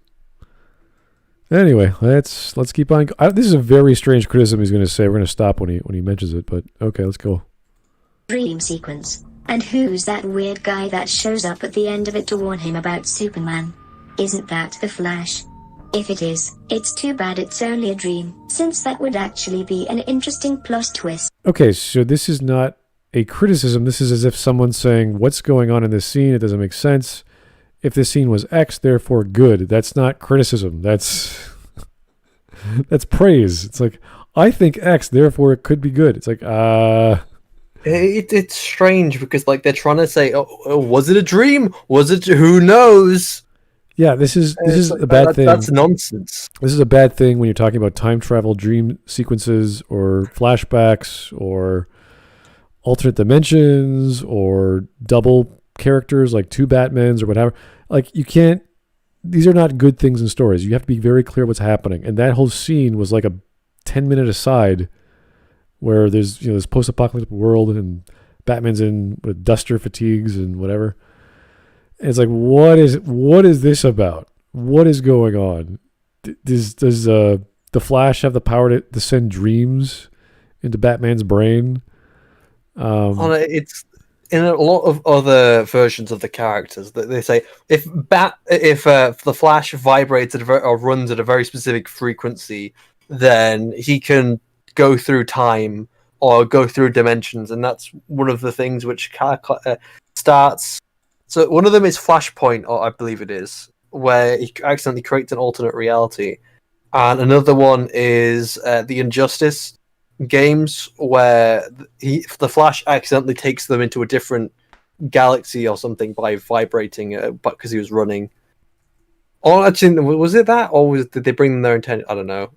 Anyway, let's keep on. This is a very strange criticism he's going to say. We're going to stop when he mentions it, but okay, let's go. Dream sequence. And who's that weird guy that shows up at the end of it to warn him about Superman? Isn't that the Flash? If it is, it's too bad it's only a dream, since that would actually be an interesting plot twist. Okay, so this is not a criticism. This is as if someone's saying, what's going on in this scene? It doesn't make sense. If this scene was X, therefore good. That's not criticism. That's praise. It's like, I think X, therefore it could be good. It's like, It's strange because like they're trying to say, oh, was it a dream? Was it? Who knows? Yeah, this is a bad thing. That's nonsense. This is a bad thing when you're talking about time travel dream sequences or flashbacks or alternate dimensions or double characters like two Batmans or whatever. Like you can't. These are not good things in stories. You have to be very clear what's happening. And that whole scene was like a 10-minute aside where there's this post-apocalyptic world and Batman's in with duster fatigues and whatever. And it's like, what is this about? What is going on? Does the Flash have the power to send dreams into Batman's brain. It's in a lot of other versions of the characters that they say if the Flash vibrates or runs at a very specific frequency, then he can go through time or go through dimensions, and that's one of the things which starts. So one of them is Flashpoint, or I believe it is, where he accidentally creates an alternate reality, and another one is the Injustice games, where the Flash accidentally takes them into a different galaxy or something by vibrating, but because he was running. Or actually, was it that, or did they bring them their intent? I don't know.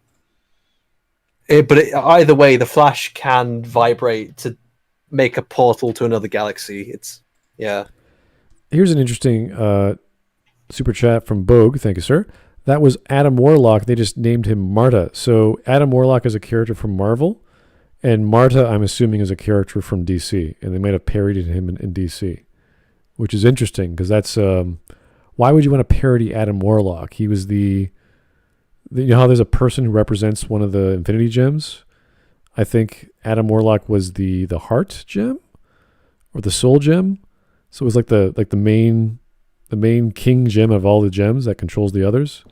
Either way, the Flash can vibrate to make a portal to another galaxy. Here's an interesting super chat from Bogue. Thank you, sir. That was Adam Warlock. They just named him Marta. So Adam Warlock is a character from Marvel, and Marta, I'm assuming, is a character from DC, and they might have parodied him in DC, which is interesting because that's why would you want to parody Adam Warlock? He was you know how there's a person who represents one of the Infinity Gems? I think Adam Warlock was the Heart Gem or the Soul Gem. So it was like the main king gem of all the gems that controls the others.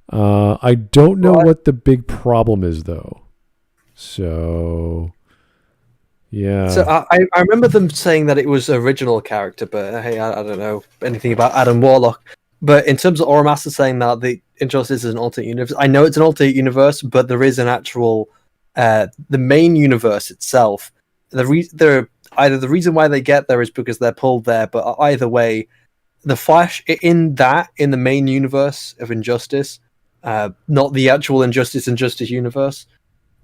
I don't know what the big problem is though. So yeah. So I remember them saying that it was original character, but hey, I don't know anything about Adam Warlock. But in terms of Oramaster saying that the Injustice is an alternate universe, I know it's an alternate universe, but there is an actual the main universe itself. Either the reason why they get there is because they're pulled there, but either way, the Flash in the main universe of Injustice, not the actual Injustice universe,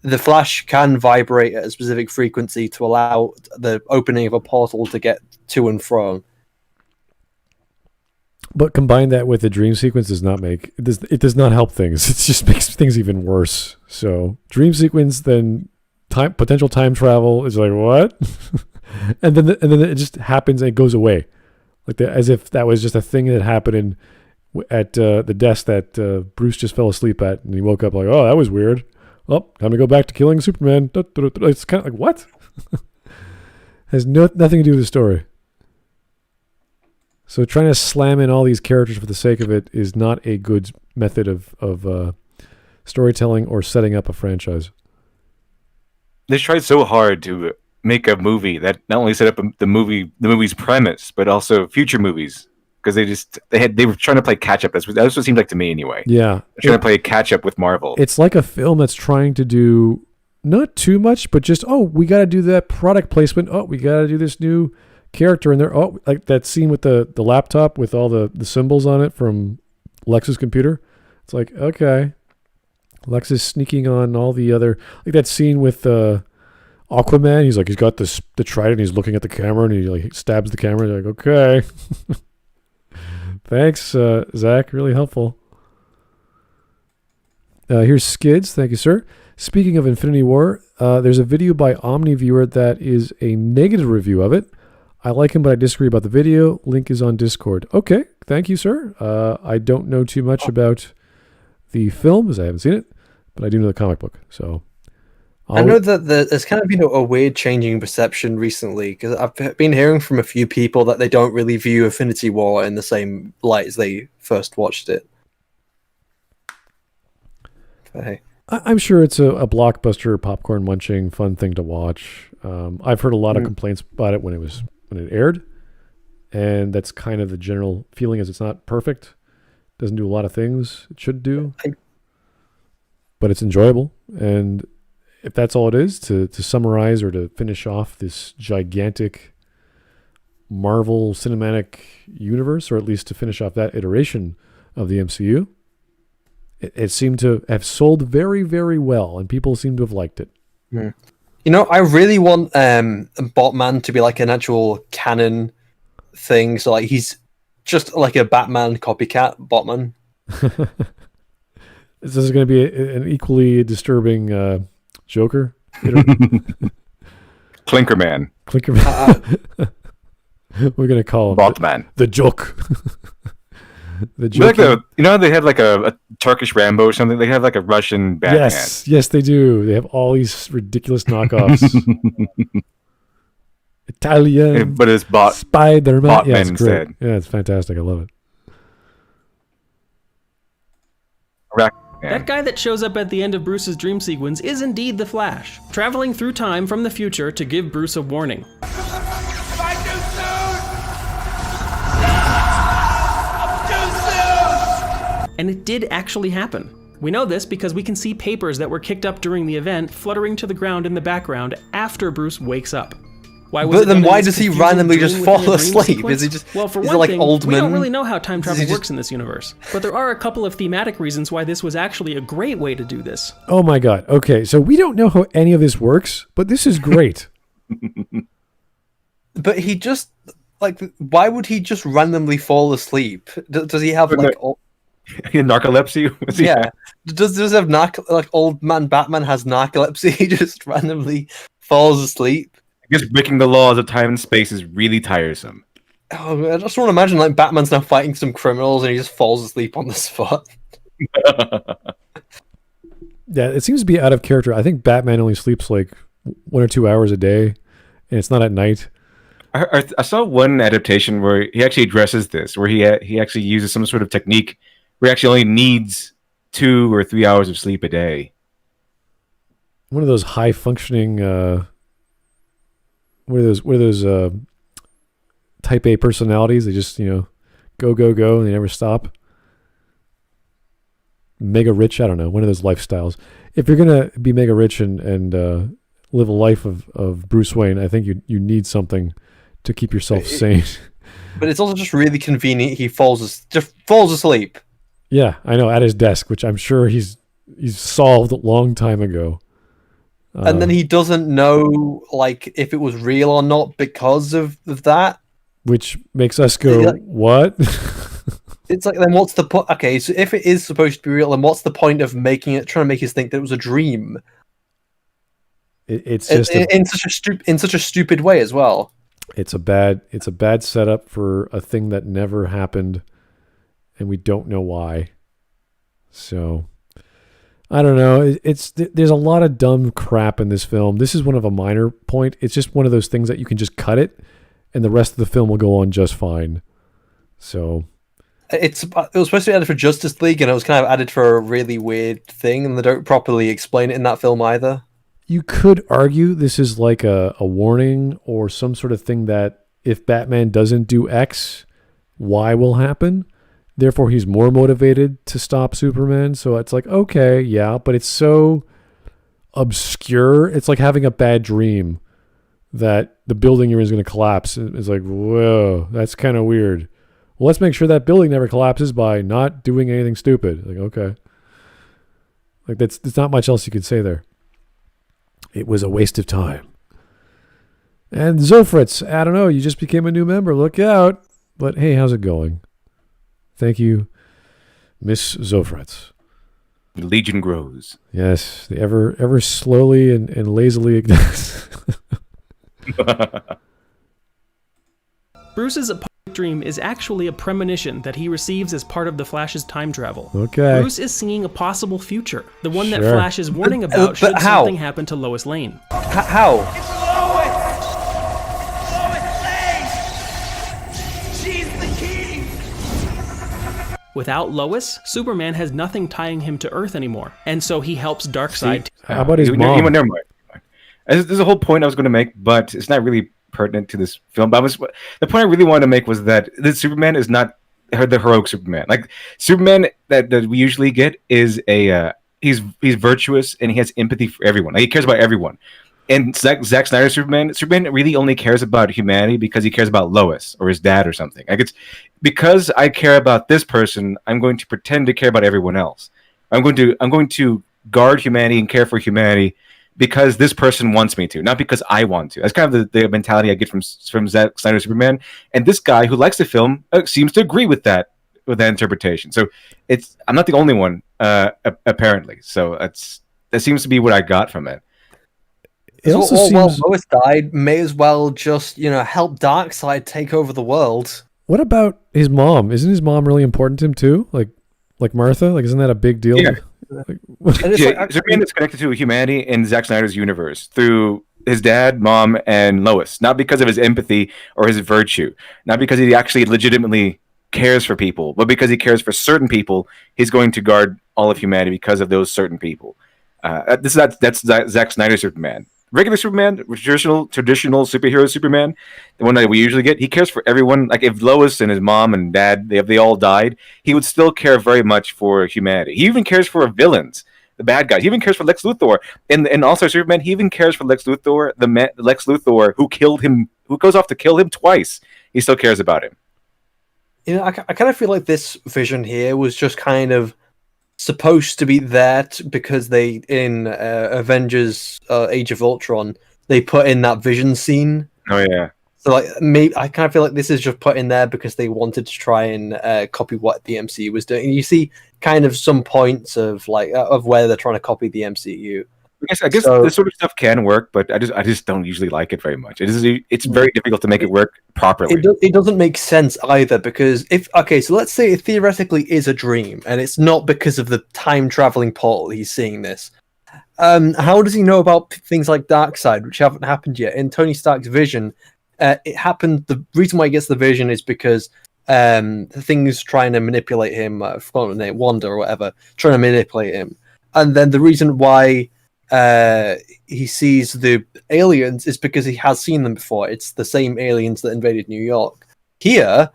the Flash can vibrate at a specific frequency to allow the opening of a portal to get to and from. But combine that with the dream sequence it does not help things. It just makes things even worse. So dream sequence, then potential time travel is like what? and then it just happens and it goes away, as if that was just a thing that happened at the desk that Bruce just fell asleep at, and he woke up like, oh, that was weird. Oh, time to go back to killing Superman. It's kind of like what? Has nothing to do with the story. So trying to slam in all these characters for the sake of it is not a good method of storytelling or setting up a franchise. They tried so hard to make a movie that not only set up the movie's premise, but also future movies, because they were trying to play catch up. That's what it seemed like to me, anyway. Yeah, they're trying to play catch up with Marvel. It's like a film that's trying to do not too much, but just we got to do that product placement. Oh, we got to do this new character in there. Oh, like that scene with the laptop with all the symbols on it from Lex's computer. It's like, okay, Lex is sneaking on all the other, like that scene with Aquaman. He's got the trident. He's looking at the camera and he stabs the camera. You're like, okay, thanks, Zach. Really helpful. Here's Skids. Thank you, sir. Speaking of Infinity War, there's a video by OmniViewer that is a negative review of it. I like him, but I disagree about the video. Link is on Discord. Okay, thank you, sir. I don't know too much about the film, as I haven't seen it, but I do know the comic book. So I know that there's kind of been a weird changing perception recently, because I've been hearing from a few people that they don't really view Infinity War in the same light as they first watched it. But hey. I'm sure it's a blockbuster, popcorn munching, fun thing to watch. I've heard a lot of complaints about it when it aired, and that's kind of the general feeling, is it's not perfect, doesn't do a lot of things it should do, but it's enjoyable. And if that's all it is, to summarize or to finish off this gigantic Marvel cinematic universe, or at least to finish off that iteration of the MCU, it seemed to have sold very, very well, and people seem to have liked it. You know, I really want Botman to be like an actual canon thing. So like he's just like a Batman copycat, Botman. This is going to be an equally disturbing Joker. Clinkerman. We're going to call him Botman. The Joke. The Like joking- how they had like a Turkish Rambo or something. They have like a Russian Batman. yes, they do. They have all these ridiculous knockoffs. Italian, But it's Spider-Man. Botman Yeah, it's great. instead. Yeah, it's fantastic. I love it. That guy that shows up at the end of Bruce's dream sequence is indeed the Flash, traveling through time from the future to give Bruce a warning. And it did actually happen. We know this because we can see papers that were kicked up during the event fluttering to the ground in the background after Bruce wakes up. Why was But then why does he randomly just fall asleep? Is he just well, for is one it like thing, Oldman? we don't really know how time travel Is he works in this universe. But there are a couple of thematic reasons why this was actually a great way to do this. Oh my god. Okay, so we don't know how any of this works, but this is great. But he just like, why would he just randomly fall asleep? Does he have like narcolepsy? Yeah. Does he have like old man Batman has narcolepsy? He just randomly falls asleep. I guess breaking the laws of time and space is really tiresome. Oh, I just want to imagine like Batman's now fighting some criminals and he just falls asleep on the spot. Yeah, it seems to be out of character. I think Batman only sleeps like 1 or 2 hours a day, and it's not at night. I saw one adaptation where he actually addresses this, where he actually uses some sort of technique where he actually only needs 2 or 3 hours of sleep a day. One of those high functioning what are those type A personalities? They just, go, and they never stop. Mega rich, I don't know, one of those lifestyles. If you're gonna be mega rich and live a life of Bruce Wayne, I think you need something to keep yourself sane. But it's also just really convenient. He just falls asleep. Yeah, I know, at his desk, which I'm sure he's solved a long time ago. And then he doesn't know like if it was real or not because of that. Which makes us go, what? It's like, then what's the point? Okay, so if it is supposed to be real, then what's the point of trying to make us think that it was a dream? It's just in such a stupid way as well. It's a bad setup for a thing that never happened, and we don't know why. So I don't know. There's a lot of dumb crap in this film. This is one of a minor point. It's just one of those things that you can just cut it, and the rest of the film will go on just fine. So it was supposed to be added for Justice League, and it was kind of added for a really weird thing, and they don't properly explain it in that film either. You could argue this is like a warning or some sort of thing that if Batman doesn't do X, Y will happen. Therefore, he's more motivated to stop Superman. So it's like, okay, yeah, but it's so obscure. It's like having a bad dream that the building you're in is going to collapse. It's like, whoa, that's kind of weird. Well, let's make sure that building never collapses by not doing anything stupid. Like, okay. Like, there's not much else you could say there. It was a waste of time. And Zofritz, I don't know, you just became a new member. Look out. But hey, how's it going? Thank you, Miss Zofritz. The Legion grows. Yes, the ever slowly and lazily. Bruce's dream is actually a premonition that he receives as part of the Flash's time travel. Okay. Bruce is seeing a possible future, the one that Sure. Flash is warning about But should how? something happen to Lois Lane. How? Without Lois, Superman has nothing tying him to Earth anymore, and so he helps Darkseid. How about his mom? Never mind. There's a whole point I was going to make, but it's not really pertinent to this film. But the point I really wanted to make was that this Superman is not the heroic Superman. Like Superman that we usually get is he's virtuous and he has empathy for everyone. Like, he cares about everyone. And Zack Snyder's Superman really only cares about humanity because he cares about Lois or his dad or something. Like, it's because I care about this person, I'm going to pretend to care about everyone else. I'm going to guard humanity and care for humanity because this person wants me to, not because I want to. That's kind of the mentality I get from Zack Snyder's Superman. And this guy who likes the film seems to agree with that interpretation. So I'm not the only one, apparently. So that seems to be what I got from it. It also well, seems Lois died, may as well just help Darkseid take over the world. What about his mom? Isn't his mom really important to him too? Like Martha? Like, isn't that a big deal? Yeah. Like, Superman is connected to humanity in Zack Snyder's universe through his dad, mom, and Lois. Not because of his empathy or his virtue. Not because he actually legitimately cares for people, but because he cares for certain people, he's going to guard all of humanity because of those certain people. That's Zack Snyder's Superman. Regular Superman, traditional superhero Superman, the one that we usually get, he cares for everyone. Like if Lois and his mom and dad, they all died, he would still care very much for humanity. He even cares for villains, the bad guys. He even cares for Lex Luthor. In All-Star Superman, he even cares for Lex Luthor, Lex Luthor who killed him, who goes off to kill him twice. He still cares about him. You know, I kind of feel like this vision here was just kind of supposed to be that because they in Avengers Age of Ultron they put in that vision scene. Oh yeah. So like maybe I kind of feel like this is just put in there because they wanted to try and copy what the MCU was doing. And you see kind of some points of like of where they're trying to copy the MCU. I guess this sort of stuff can work, but I just don't usually like it very much. It's very difficult to make it work properly. It doesn't make sense either because so let's say it theoretically is a dream and it's not because of the time traveling portal he's seeing this. How does he know about things like Darkseid, which haven't happened yet? In Tony Stark's vision, it happened. The reason why he gets the vision is because things trying to manipulate him, Wanda or whatever, trying to manipulate him, and then the reason why he sees the aliens is because he has seen them before. It's the same aliens that invaded New York. Here,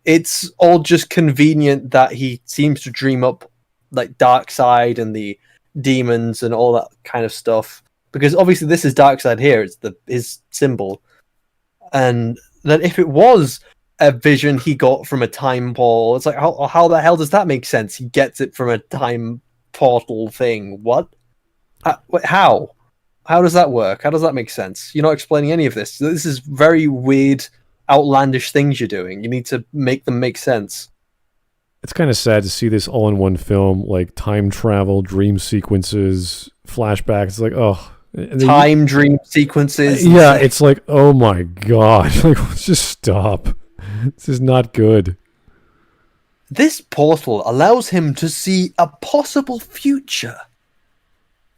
it's all just convenient that he seems to dream up like Darkseid and the demons and all that kind of stuff. Because obviously this is Darkseid here, it's his symbol. And then if it was a vision he got from a time portal, it's like how the hell does that make sense? He gets it from a time portal thing. What? How? How does that work? How does that make sense? You're not explaining any of this. This is very weird, outlandish things you're doing. You need to make them make sense. It's kind of sad to see this all in one film, like time travel, dream sequences, flashbacks. It's like, oh. Time dream sequences. Yeah, it's like, oh my God. Like, let's just stop. This is not good. This portal allows him to see a possible future.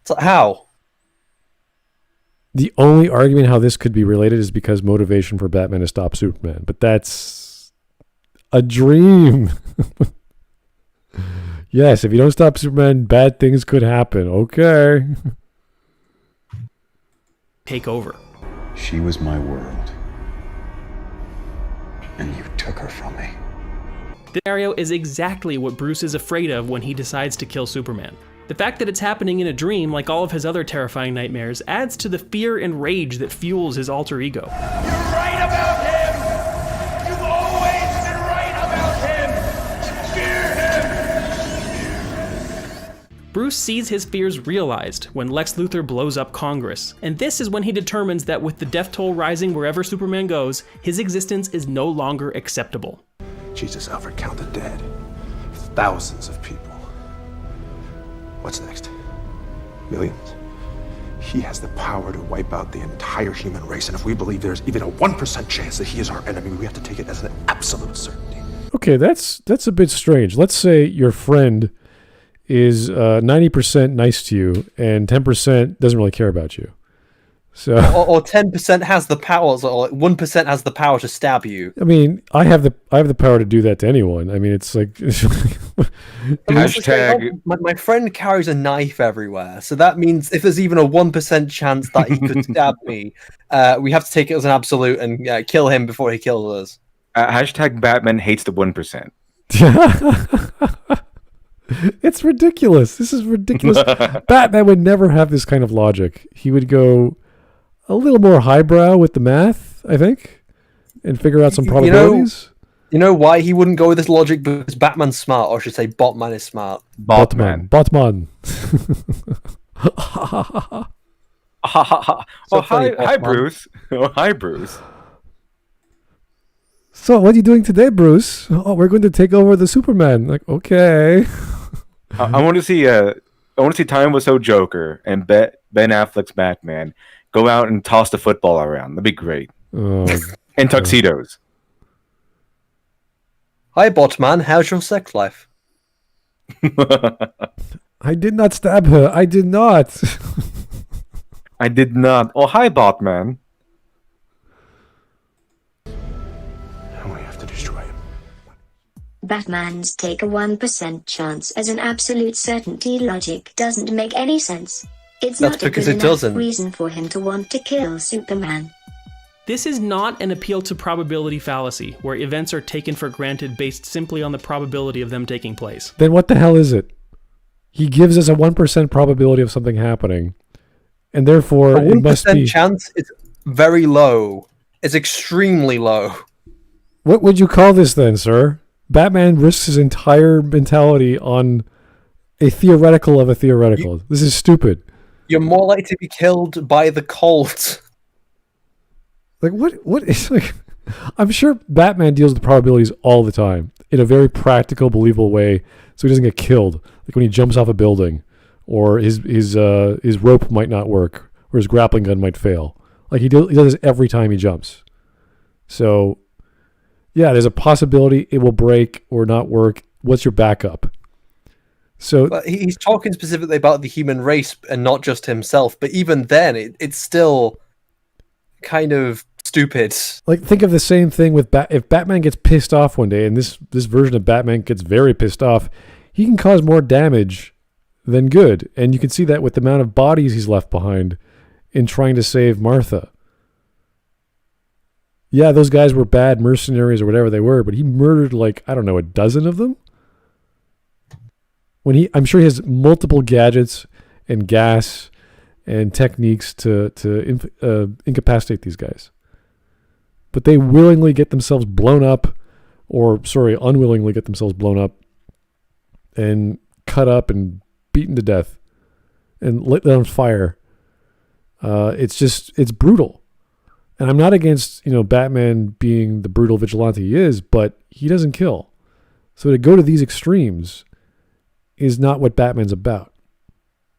So how? The only argument how this could be related is because motivation for Batman to stop Superman. But that's a dream. Yes, if you don't stop Superman, bad things could happen. Okay. Take over. She was my world. And you took her from me. This scenario is exactly what Bruce is afraid of when he decides to kill Superman. The fact that it's happening in a dream, like all of his other terrifying nightmares, adds to the fear and rage that fuels his alter ego. You're right about him! You've always been right about him! Fear him! Bruce sees his fears realized when Lex Luthor blows up Congress, and this is when he determines that with the death toll rising wherever Superman goes, his existence is no longer acceptable. Jesus, Alfred, count the dead. Thousands of people. What's next? Millions. He has the power to wipe out the entire human race, and if we believe there's even a 1% chance that he is our enemy, we have to take it as an absolute certainty. Okay, that's a bit strange. Let's say your friend is 90% nice to you and 10% doesn't really care about you. So, or 10% has the power, or 1% has the power to stab you. I mean, I have the power to do that to anyone. I mean, it's like Hashtag. My friend carries a knife everywhere, so that means if there's even a 1% chance that he could stab me, we have to take it as an absolute and kill him before he kills us. Hashtag Batman hates the 1%. It's ridiculous. This is ridiculous. Batman would never have this kind of logic. He would go a little more highbrow with the math, I think, and figure out some probabilities. You know why he wouldn't go with this logic? Because Batman's smart, or I should say Botman is smart. Botman. Oh, hi, Bruce. Oh, hi, Bruce. So, what are you doing today, Bruce? Oh, we're going to take over the Superman. Like, okay. I want to see Time Was So Joker and Ben Affleck's Batman go out and toss the football around. That'd be great. Oh, and tuxedos. Hi, Botman. How's your sex life? I did not stab her. I did not. I did not. Oh, hi, Botman. And we have to destroy him. Batman's take a 1% chance as an absolute certainty logic doesn't make any sense. It's That's not a because good it enough doesn't. reason for him to want to kill Superman. This is not an appeal to probability fallacy, where events are taken for granted based simply on the probability of them taking place. Then what the hell is it? He gives us a 1% probability of something happening, and therefore A it must 1% be... chance is very low. It's extremely low. What would you call this then, sir? Batman risks his entire mentality on a theoretical of a theoretical. This is stupid. You're more likely to be killed by the cult. Like, what is, like... I'm sure Batman deals with probabilities all the time in a very practical, believable way, so he doesn't get killed. Like when he jumps off a building, or his rope might not work, or his grappling gun might fail. Like he does this every time he jumps. So, yeah, there's a possibility it will break or not work. What's your backup? So, But he's talking specifically about the human race and not just himself. But even then, it's still kind of stupid. like, think of the same thing with if Batman gets pissed off one day, and this version of Batman gets very pissed off, he can cause more damage than good. And you can see that with the amount of bodies he's left behind in trying to save Martha. Yeah, those guys were bad mercenaries or whatever they were, but he murdered like, I don't know, a dozen of them? I'm sure he has multiple gadgets and gas and techniques to incapacitate these guys. But they willingly get themselves blown up, unwillingly get themselves blown up and cut up and beaten to death and lit on fire. It's brutal. And I'm not against, Batman being the brutal vigilante he is, but he doesn't kill. So to go to these extremes is not what Batman's about.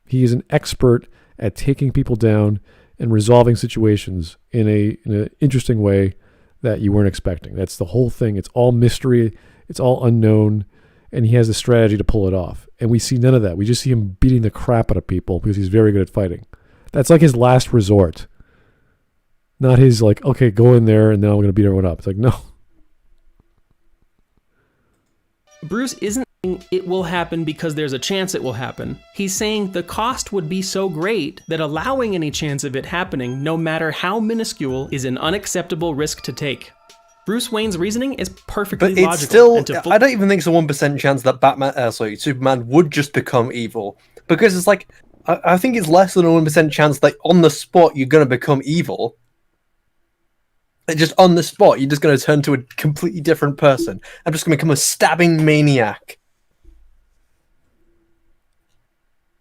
He is an expert at taking people down and resolving situations in an interesting way that you weren't expecting. That's the whole thing. It's all mystery. It's all unknown. And he has the strategy to pull it off. And we see none of that. We just see him beating the crap out of people because he's very good at fighting. That's like his last resort. Not his like, okay, go in there and then I'm going to beat everyone up. It's like, no. Bruce isn't saying it will happen because there's a chance it will happen. He's saying the cost would be so great that allowing any chance of it happening, no matter how minuscule, is an unacceptable risk to take. Bruce Wayne's reasoning is perfectly But logical. it's still, and to I don't even think it's a 1% chance that Superman would just become evil. Because it's like, I think it's less than a 1% chance that on the spot you're going to become evil. Just on the spot, you're just going to turn to a completely different person. I'm just going to become a stabbing maniac.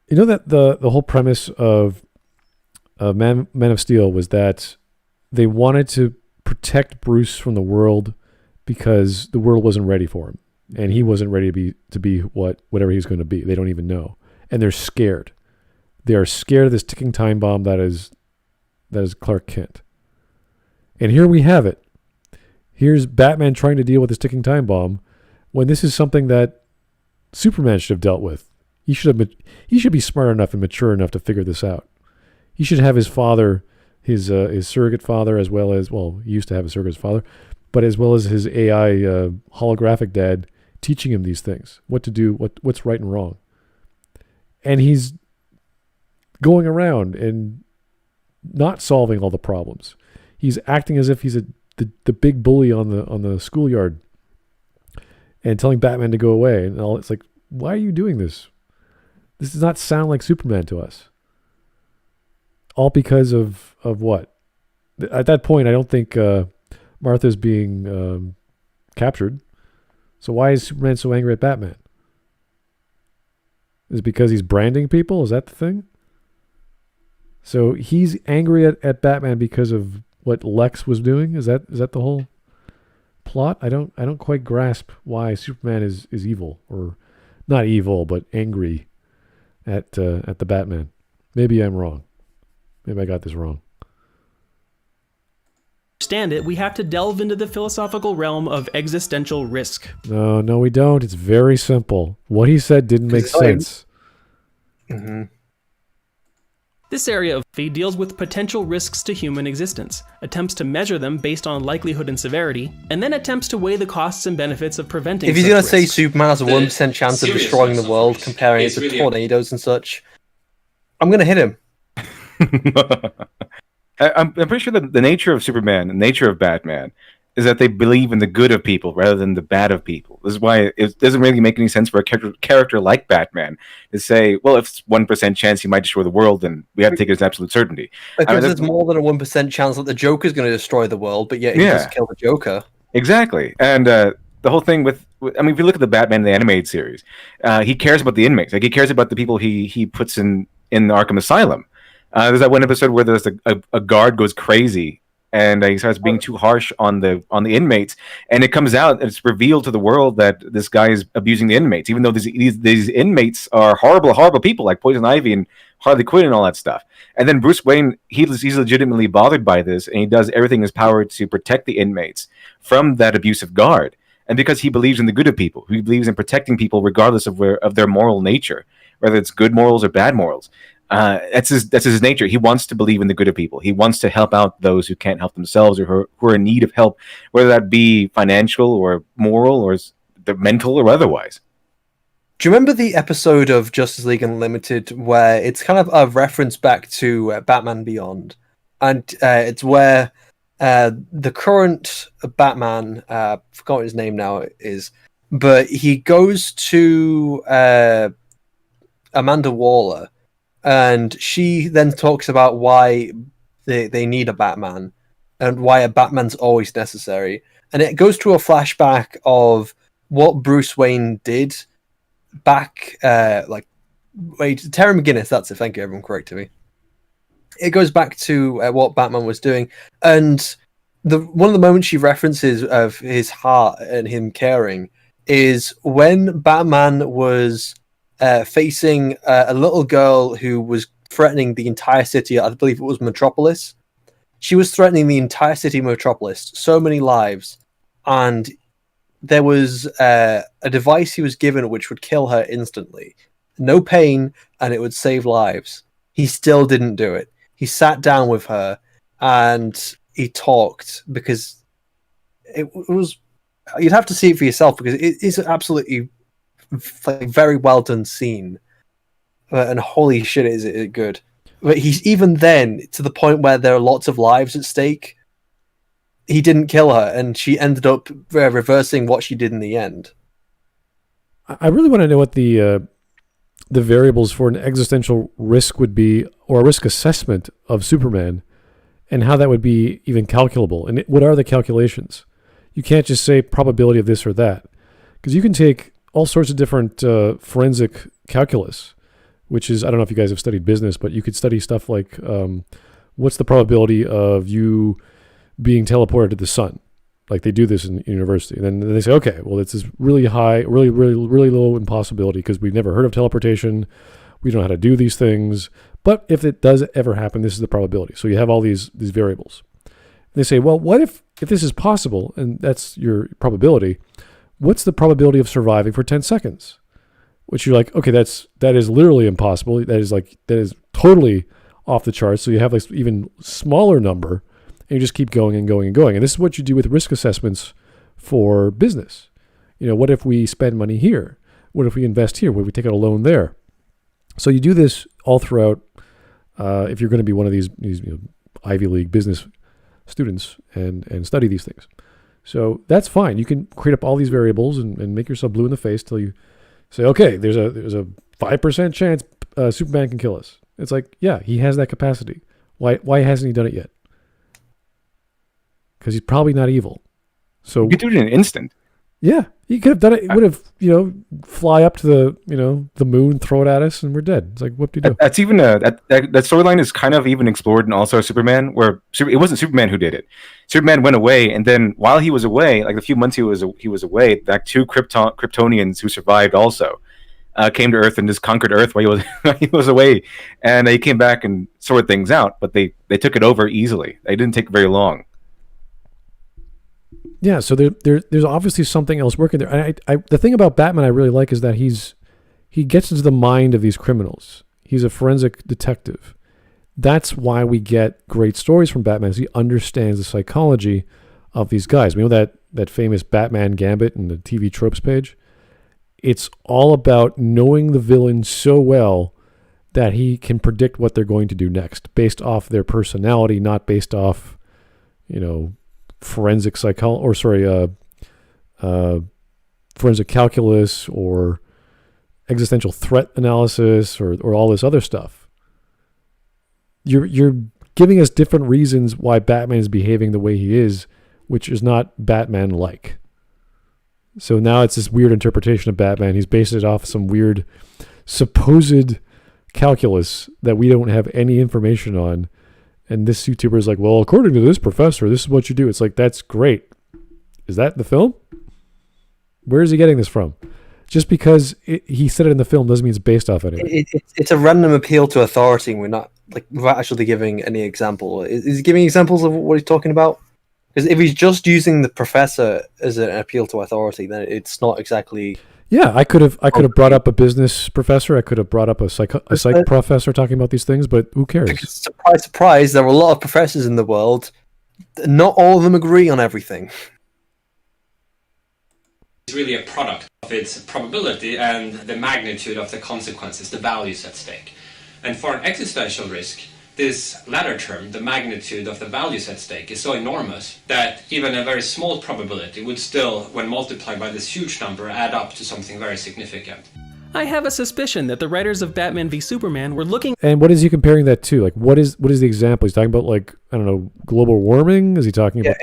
You know that the whole premise of Man of Steel was that they wanted to protect Bruce from the world because the world wasn't ready for him, and he wasn't ready to be whatever he's going to be. They don't even know, and they're scared. They are scared of this ticking time bomb that is Clark Kent. And here we have it. Here's Batman trying to deal with this ticking time bomb when this is something that Superman should have dealt with. He should be smart enough and mature enough to figure this out. He should have his father, his surrogate father, as well as, well, he used to have a surrogate father, but as well as his AI holographic dad teaching him these things, what to do, what's right and wrong. And he's going around and not solving all the problems. He's acting as if he's the big bully on the schoolyard and telling Batman to go away. And all, it's like, why are you doing this? This does not sound like Superman to us. All because of what? At that point, I don't think Martha's being captured. So why is Superman so angry at Batman? Is it because he's branding people? Is that the thing? So he's angry at Batman because of what Lex was doing? Is that the whole plot? I don't quite grasp why Superman is evil, or not evil, but angry at the Batman. Maybe I'm wrong. Maybe I got this wrong. understand it, we have to delve into the philosophical realm of existential risk. No, we don't. It's very simple. What he said didn't make sense. Mm-hmm. This area of philosophy deals with potential risks to human existence, attempts to measure them based on likelihood and severity, and then attempts to weigh the costs and benefits of preventing If he's such going to say risks. Superman has a 1% chance of destroying the world, comparing it to tornadoes and such, I'm going to hit him. I'm pretty sure that the nature of Superman, the nature of Batman, is that they believe in the good of people rather than the bad of people. This is why it doesn't really make any sense for a character like Batman to say, well, if it's 1% chance he might destroy the world, then we have to take it as absolute certainty. Because there's more than a 1% chance that the Joker's going to destroy the world, but yet he doesn't kill the Joker. Exactly. And the whole thing with, I mean, if you look at the Batman the animated series, he cares about the inmates. Like, he cares about the people he puts in Arkham Asylum. There's that one episode where there's a guard goes crazy and he starts being too harsh on the inmates, and it comes out and it's revealed to the world that this guy is abusing the inmates, even though these inmates are horrible people like Poison Ivy and Harley Quinn and all that stuff. And then Bruce Wayne, he's legitimately bothered by this, and he does everything in his power to protect the inmates from that abusive guard. And because he believes in the good of people, he believes in protecting people regardless of their moral nature, whether it's good morals or bad morals. That's his nature. He wants to believe in the good of people. He wants to help out those who can't help themselves or who are in need of help, whether that be financial or moral or mental or otherwise. Do you remember the episode of Justice League Unlimited where it's kind of a reference back to Batman Beyond? And it's where the current Batman, I forgot what his name now is, but he goes to Amanda Waller, and she then talks about why they need a Batman and why a Batman's always necessary. And it goes to a flashback of what Bruce Wayne did back, Terry McGinnis, that's it. Thank you, everyone corrected me. It goes back to what Batman was doing. And one of the moments she references of his heart and him caring is when Batman was facing a little girl who was threatening the entire city. I believe it was Metropolis. She was threatening the entire city of Metropolis, so many lives, and there was a device he was given which would kill her instantly. No pain, and it would save lives. He still didn't do it. He sat down with her and he talked, because it was, you'd have to see it for yourself, because it is absolutely very well done scene, and holy shit, is it good. But he's even then to the point where there are lots of lives at stake. He didn't kill her, and she ended up reversing what she did in the end. I really want to know what the variables for an existential risk would be, or a risk assessment of Superman, and how that would be even calculable. And what are the calculations? You can't just say probability of this or that, because you can take all sorts of different forensic calculus, which is, I don't know if you guys have studied business, but you could study stuff like what's the probability of you being teleported to the sun? Like, they do this in university. And then they say, okay, well, it's this really high, really, really, really low impossibility because we've never heard of teleportation. We don't know how to do these things. But if it does ever happen, this is the probability. So you have all these variables. And they say, well, what if this is possible, and that's your probability, what's the probability of surviving for 10 seconds? Which you're like, okay, that is literally impossible. That is totally off the charts. So you have this even smaller number, and you just keep going and going and going. And this is what you do with risk assessments for business. You know, what if we spend money here? What if we invest here? What if we take out a loan there? So you do this all throughout. If you're going to be one of these Ivy League business students and study these things. So that's fine. You can create up all these variables and make yourself blue in the face till you say, okay, there's a 5% chance Superman can kill us. It's like, yeah, he has that capacity. Why hasn't he done it yet? Because he's probably not evil. So you could do it in an instant. Yeah, he could have done it. It would have, fly up to the moon, throw it at us, and we're dead. It's like, what do you do? That's even that storyline is kind of even explored in also Superman, where it wasn't Superman who did it. Superman went away, and then while he was away, like the few months he was away, like 2 Kryptonians who survived also came to Earth and just conquered Earth while he was away, and they came back and sorted things out. But they took it over easily. They didn't take very long. Yeah, so there's obviously something else working there. And the thing about Batman I really like is that he gets into the mind of these criminals. He's a forensic detective. That's why we get great stories from Batman, is he understands the psychology of these guys. We know that famous Batman Gambit in the TV tropes page. It's all about knowing the villain so well that he can predict what they're going to do next based off their personality, not based off, forensic psychology, or forensic calculus or existential threat analysis or all this other stuff. You're giving us different reasons why Batman is behaving the way he is, which is not Batman-like. So now it's this weird interpretation of Batman. He's based it off some weird supposed calculus that we don't have any information on. And this YouTuber is like, well, according to this professor, this is what you do. It's like, that's great. Is that the film? Where is he getting this from? Just because he said it in the film doesn't mean it's based off anything. It's a random appeal to authority, and we're not, without actually giving any example. Is he giving examples of what he's talking about? Because if he's just using the professor as an appeal to authority, then it's not exactly. Yeah, I could have brought up a business professor. I could have brought up a psych professor talking about these things, but who cares? Because surprise, surprise, there are a lot of professors in the world. Not all of them agree on everything. It's really a product of its probability and the magnitude of the consequences, the values at stake. And for an existential risk, this latter term, the magnitude of the values at stake, is so enormous that even a very small probability would still, when multiplied by this huge number, add up to something very significant. I have a suspicion that the writers of Batman v Superman were looking. And what is he comparing that to? Like, what is the example? He's talking about, like, I don't know, global warming? Is he talking about?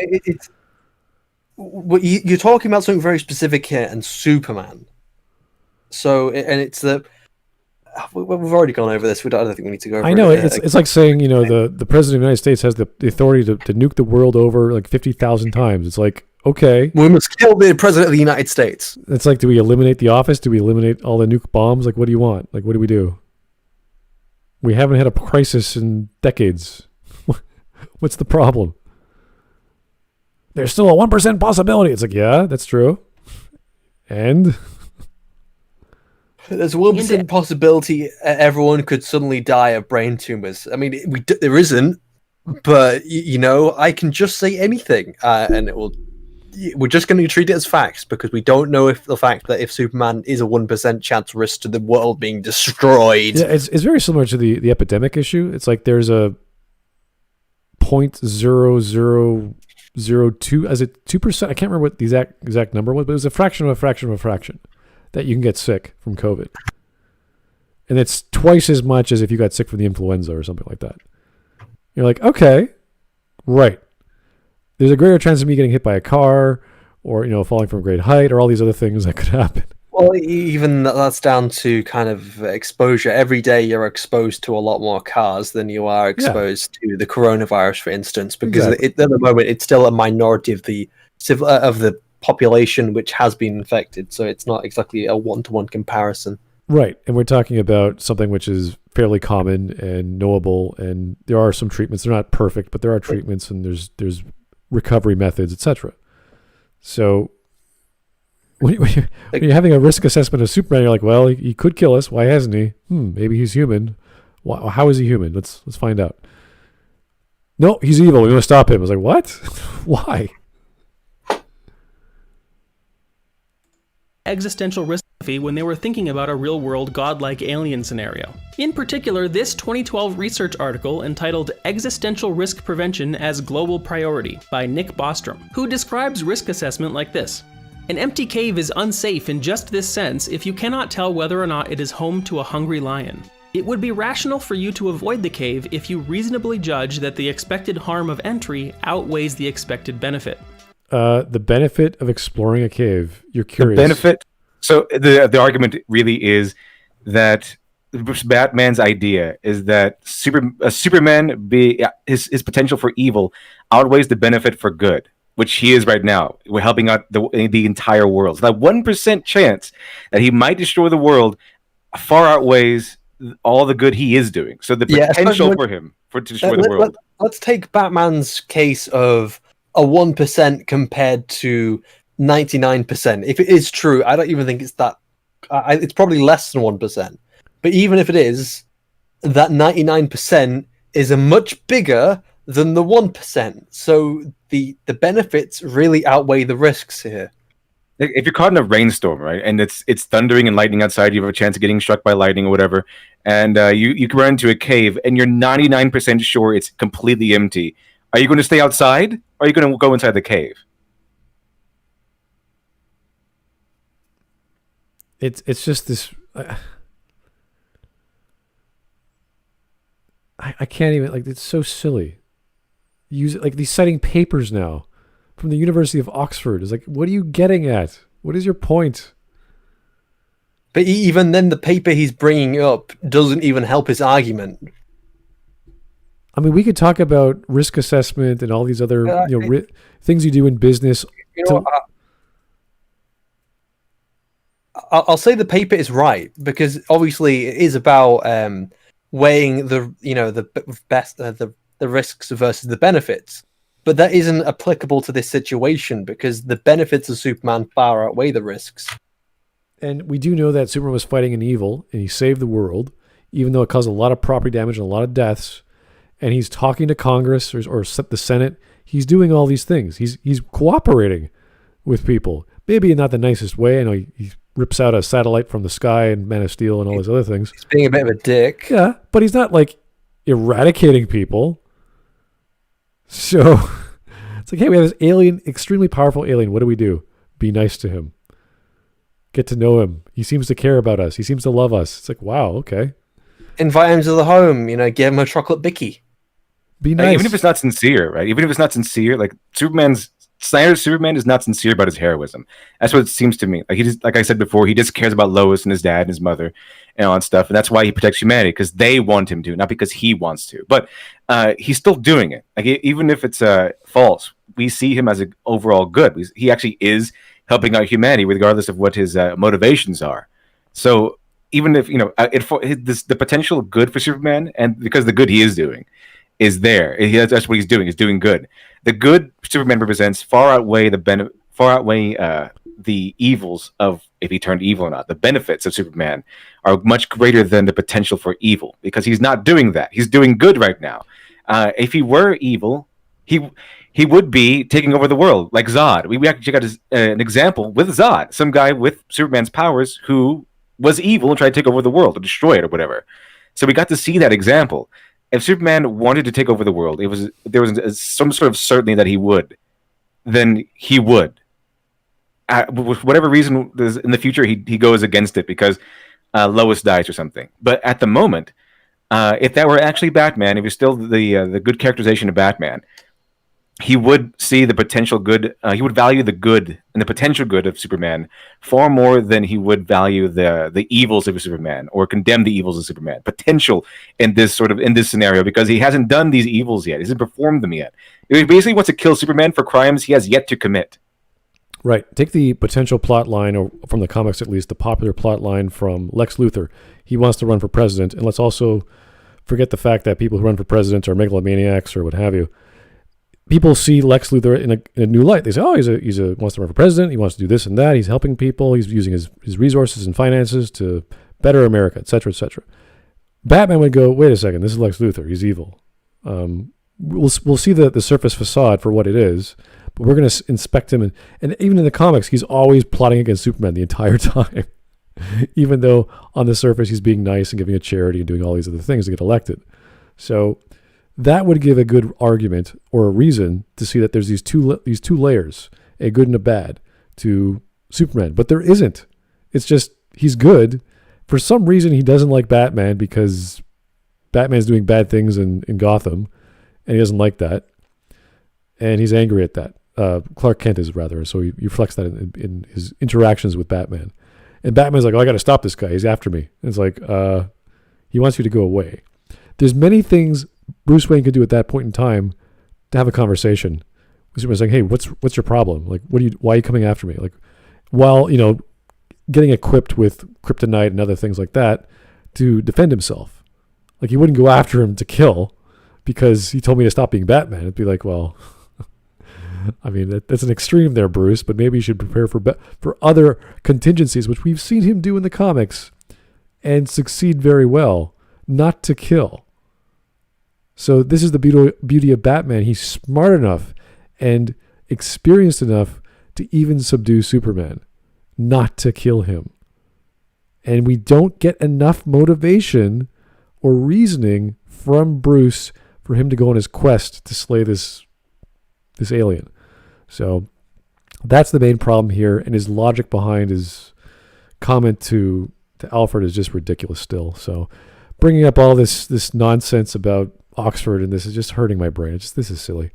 You're talking about something very specific here, and Superman. So, and it's the. We've already gone over this. I don't think we need to go over it. I know. It's like saying, the president of the United States has the authority to nuke the world over like 50,000 times. It's like, okay. We must kill the president of the United States. It's like, do we eliminate the office? Do we eliminate all the nuke bombs? Like, what do you want? Like, what do we do? We haven't had a crisis in decades. What's the problem? There's still a 1% possibility. It's like, yeah, that's true. And... There's a 1% possibility everyone could suddenly die of brain tumors. I mean, there isn't, but I can just say anything, and it will. We're just going to treat it as facts because we don't know if the fact that if Superman is a 1% chance risk to the world being destroyed. Yeah, it's very similar to the epidemic issue. It's like there's a 0.0002, as it 2%. I can't remember what the exact number was, but it was a fraction of a fraction of a fraction that you can get sick from COVID. And it's twice as much as if you got sick from the influenza or something like that. You're like, okay, right. There's a greater chance of me getting hit by a car or, falling from a great height or all these other things that could happen. Well, even that's down to kind of exposure. Every day you're exposed to a lot more cars than you are exposed to the coronavirus, for instance, because at the moment it's still a minority of the population which has been infected, so it's not exactly a one-to-one comparison. Right, and we're talking about something which is fairly common and knowable, and there are some treatments. They're not perfect, but there are treatments, and there's recovery methods, etc. So when you're having a risk assessment of Superman, you're like, well, he could kill us. Why hasn't he? Maybe he's human. How is he human? Let's find out. No, he's evil. We want to stop him. I was like, what? Why? Existential risk when they were thinking about a real-world godlike alien scenario. In particular, this 2012 research article entitled Existential Risk Prevention as Global Priority by Nick Bostrom, who describes risk assessment like this. An empty cave is unsafe in just this sense if you cannot tell whether or not it is home to a hungry lion. It would be rational for you to avoid the cave if you reasonably judge that the expected harm of entry outweighs the expected benefit. The benefit of exploring a cave. You're curious. The benefit. So the argument really is that Batman's idea is that Superman his potential for evil outweighs the benefit for good, which he is right now. We're helping out the entire world. So that 1% chance that he might destroy the world far outweighs all the good he is doing. So the potential for him to destroy the world. Let's take Batman's case of a 1% compared to 99%. If it is true, I don't even think it's that. It's probably less than 1%. But even if it is, that 99% is a much bigger than the 1%. So the benefits really outweigh the risks here. If you're caught in a rainstorm, right, and it's thundering and lightning outside, you have a chance of getting struck by lightning or whatever, and you can run into a cave, and you're 99% sure it's completely empty. Are you going to stay outside, or are you going to go inside the cave? It's just this. I can't even, like, it's so silly. Use it like these citing papers now from the University of Oxford. Is like, what are you getting at? What is your point? But even then, the paper he's bringing up doesn't even help his argument. I mean, we could talk about risk assessment and all these other things you do in business. You know, I'll say the paper is right, because obviously it is about weighing the risks versus the benefits. But that isn't applicable to this situation, because the benefits of Superman far outweigh the risks. And we do know that Superman was fighting an evil, and he saved the world, even though it caused a lot of property damage and a lot of deaths. And he's talking to Congress or the Senate. He's doing all these things. He's cooperating with people. Maybe in not the nicest way. I know he rips out a satellite from the sky and Man of Steel and all these other things. He's being a bit of a dick. Yeah, but he's not like eradicating people. So it's like, hey, we have this alien, extremely powerful alien. What do? Be nice to him. Get to know him. He seems to care about us. He seems to love us. It's like, wow, okay. Invite him to the home, give him a chocolate bicky. Be nice. Even if it's not sincere, right? Even if it's not sincere, like Snyder's Superman is not sincere about his heroism. That's what it seems to me. Like he just, like I said before, he just cares about Lois and his dad and his mother and all that stuff, and that's why he protects humanity, because they want him to, not because he wants to. But he's still doing it. Like even if it's false, we see him as an overall good. He actually is helping out humanity, regardless of what his motivations are. So even if the potential good for Superman, and because the good he is doing is there, that's what he's doing. He's doing good. The good Superman represents far outweigh the evils of if he turned evil or not. The benefits of Superman are much greater than the potential for evil, because he's not doing that. He's doing good right now. If he were evil, he would be taking over the world like Zod. We actually got an example with Zod, some guy with Superman's powers who was evil and tried to take over the world or destroy it or whatever. So we got to see that example. If Superman wanted to take over the world, there was some sort of certainty that he would, then he would. With whatever reason in the future, he goes against it because Lois dies or something. But at the moment, if that were actually Batman, if it's still the good characterization of Batman, he would see the potential good. He would value the good and the potential good of Superman far more than he would value the evils of Superman or condemn the evils of Superman. Potential in this scenario, because he hasn't done these evils yet. He hasn't performed them yet. He basically wants to kill Superman for crimes he has yet to commit. Right. Take the potential plot line, or from the comics at least, the popular plot line from Lex Luthor. He wants to run for president, and let's also forget the fact that people who run for president are megalomaniacs or what have you. People see Lex Luthor in a new light. They say, oh, he's wants to run for president. He wants to do this and that. He's helping people. He's using his resources and finances to better America, et cetera, et cetera. Batman would go, wait a second, this is Lex Luthor. He's evil. We'll see the surface facade for what it is, but we're going to inspect him. And even in the comics, he's always plotting against Superman the entire time, even though on the surface he's being nice and giving a charity and doing all these other things to get elected. So that would give a good argument or a reason to see that there's these two layers, a good and a bad, to Superman. But there isn't. It's just he's good. For some reason, he doesn't like Batman because Batman's doing bad things in Gotham, and he doesn't like that. And he's angry at that. Clark Kent is, rather, so he reflects that in his interactions with Batman. And Batman's like, oh, I got to stop this guy. He's after me. And it's like, he wants you to go away. There's many things Bruce Wayne could do at that point in time to have a conversation. Superman's saying, hey, what's your problem? Like, why are you coming after me? Like, while, getting equipped with kryptonite and other things like that to defend himself. Like, he wouldn't go after him to kill because he told me to stop being Batman. It'd be like, well, I mean, that's an extreme there, Bruce, but maybe you should prepare for other contingencies, which we've seen him do in the comics and succeed very well, not to kill. So this is the beauty of Batman. He's smart enough and experienced enough to even subdue Superman, not to kill him. And we don't get enough motivation or reasoning from Bruce for him to go on his quest to slay this alien. So that's the main problem here, and his logic behind his comment to Alfred is just ridiculous still. So bringing up all this nonsense about Oxford and this is just hurting my brain. This is silly.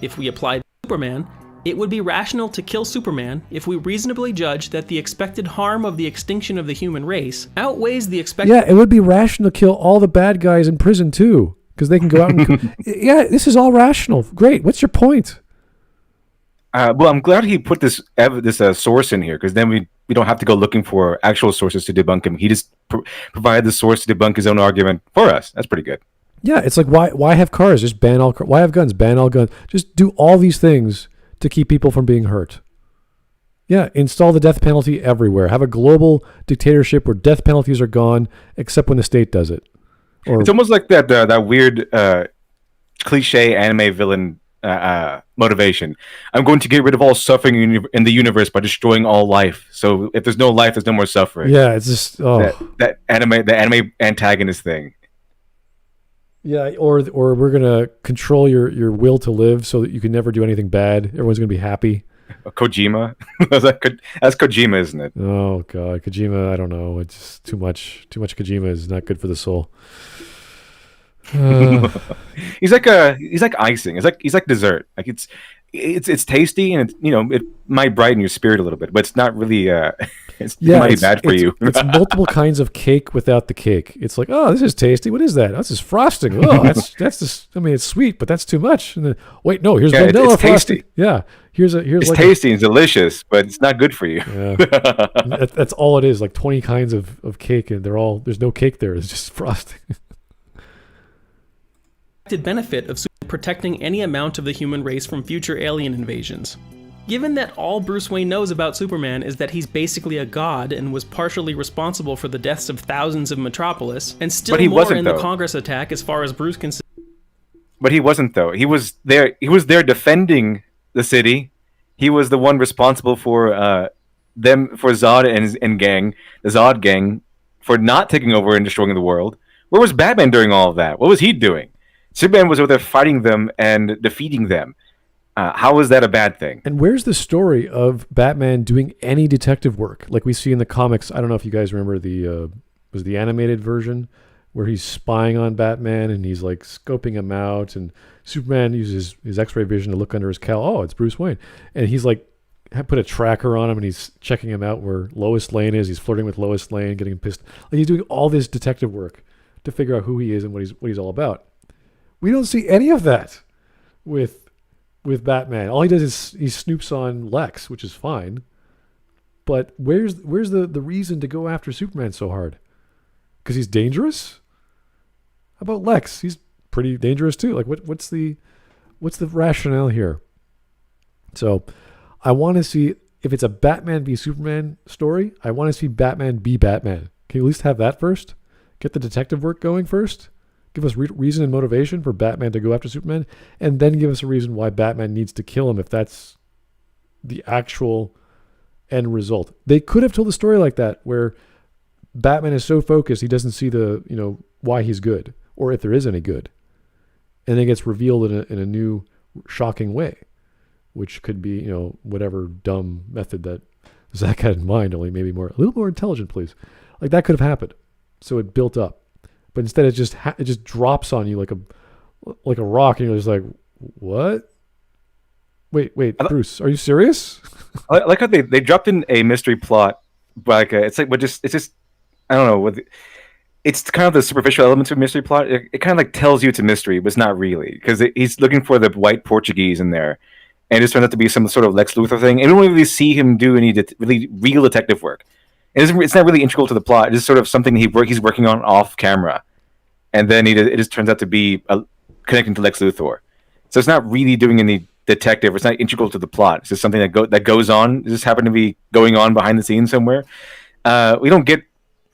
If we applied Superman, it would be rational to kill Superman if we reasonably judge that the expected harm of the extinction of the human race outweighs the expected... Yeah, it would be rational to kill all the bad guys in prison too, because they can go out and... Yeah, this is all rational. Great. What's your point? Well, I'm glad he put this source in here, because then we don't have to go looking for actual sources to debunk him. He just provided the source to debunk his own argument for us. That's pretty good. Yeah, it's like, why have cars? Just ban all cars. Why have guns? Ban all guns. Just do all these things to keep people from being hurt. Yeah, install the death penalty everywhere. Have a global dictatorship where death penalties are gone, except when the state does it. Or, it's almost like that weird cliche anime villain motivation. I'm going to get rid of all suffering in the universe by destroying all life. So if there's no life, there's no more suffering. Yeah, it's just the anime antagonist thing. Yeah, or we're gonna control your will to live so that you can never do anything bad. Everyone's gonna be happy. Kojima, that's Kojima, isn't it? Oh God, Kojima. I don't know. It's just too much. Too much Kojima is not good for the soul. He's like icing. He's like dessert. Like it's tasty, and it might brighten your spirit a little bit, but it's not really it might be bad for you. It's multiple kinds of cake without the cake. It's like, oh, this is tasty. What is that? Oh, this is frosting. Oh, that's just. I mean, it's sweet, but that's too much. And then wait, no, here's vanilla it's frosting. Tasty. Yeah, here's it's like tasty and delicious, but it's not good for you. Yeah. That's all it is. Like 20 kinds of cake, and there's no cake there. It's just frosting. Benefit of protecting any amount of the human race from future alien invasions. Given that all Bruce Wayne knows about Superman is that he's basically a god and was partially responsible for the deaths of thousands of Metropolis, and still more in the Congress attack as far as Bruce can see. But he wasn't, though. He was there defending the city. He was the one responsible for Zod and gang, the Zod gang, for not taking over and destroying the world. Where was Batman during all of that? What was he doing? Superman was over there fighting them and defeating them. How is that a bad thing? And where's the story of Batman doing any detective work like we see in the comics? I don't know if you guys remember the animated version where he's spying on Batman and he's like scoping him out, and Superman uses his X-ray vision to look under his cowl. Oh, it's Bruce Wayne, and he's like put a tracker on him and he's checking him out where Lois Lane is. He's flirting with Lois Lane, getting him pissed. Like he's doing all this detective work to figure out who he is and what he's all about. We don't see any of that with Batman. All he does is he snoops on Lex, which is fine. But where's the reason to go after Superman so hard? Because he's dangerous? How about Lex? He's pretty dangerous too. Like what's the rationale here? So I want to see, if it's a Batman v Superman story, I want to see Batman be Batman. Can you at least have that first? Get the detective work going first? Give us reason and motivation for Batman to go after Superman, and then give us a reason why Batman needs to kill him if that's the actual end result. They could have told a story like that where Batman is so focused he doesn't see why he's good, or if there is any good, and it gets revealed in a new shocking way, which could be whatever dumb method that Zach had in mind, only maybe a little more intelligent, please. Like that could have happened, so it built up. But instead, it just drops on you like a rock, and you're just like, what? Wait, Bruce, are you serious? I like how they dropped in a mystery plot, but it's just I don't know. It's kind of the superficial elements of mystery plot. It kind of like tells you it's a mystery, but it's not really, because he's looking for the white Portuguese in there, and it just turns out to be some sort of Lex Luthor thing. And we don't really see him do any really real detective work. It's not really integral to the plot. It's just sort of something he's working on off camera, and then it just turns out to be connecting to Lex Luthor. So it's not really doing any detective. It's not integral to the plot. It's just something that goes on. It just happened to be going on behind the scenes somewhere. We don't get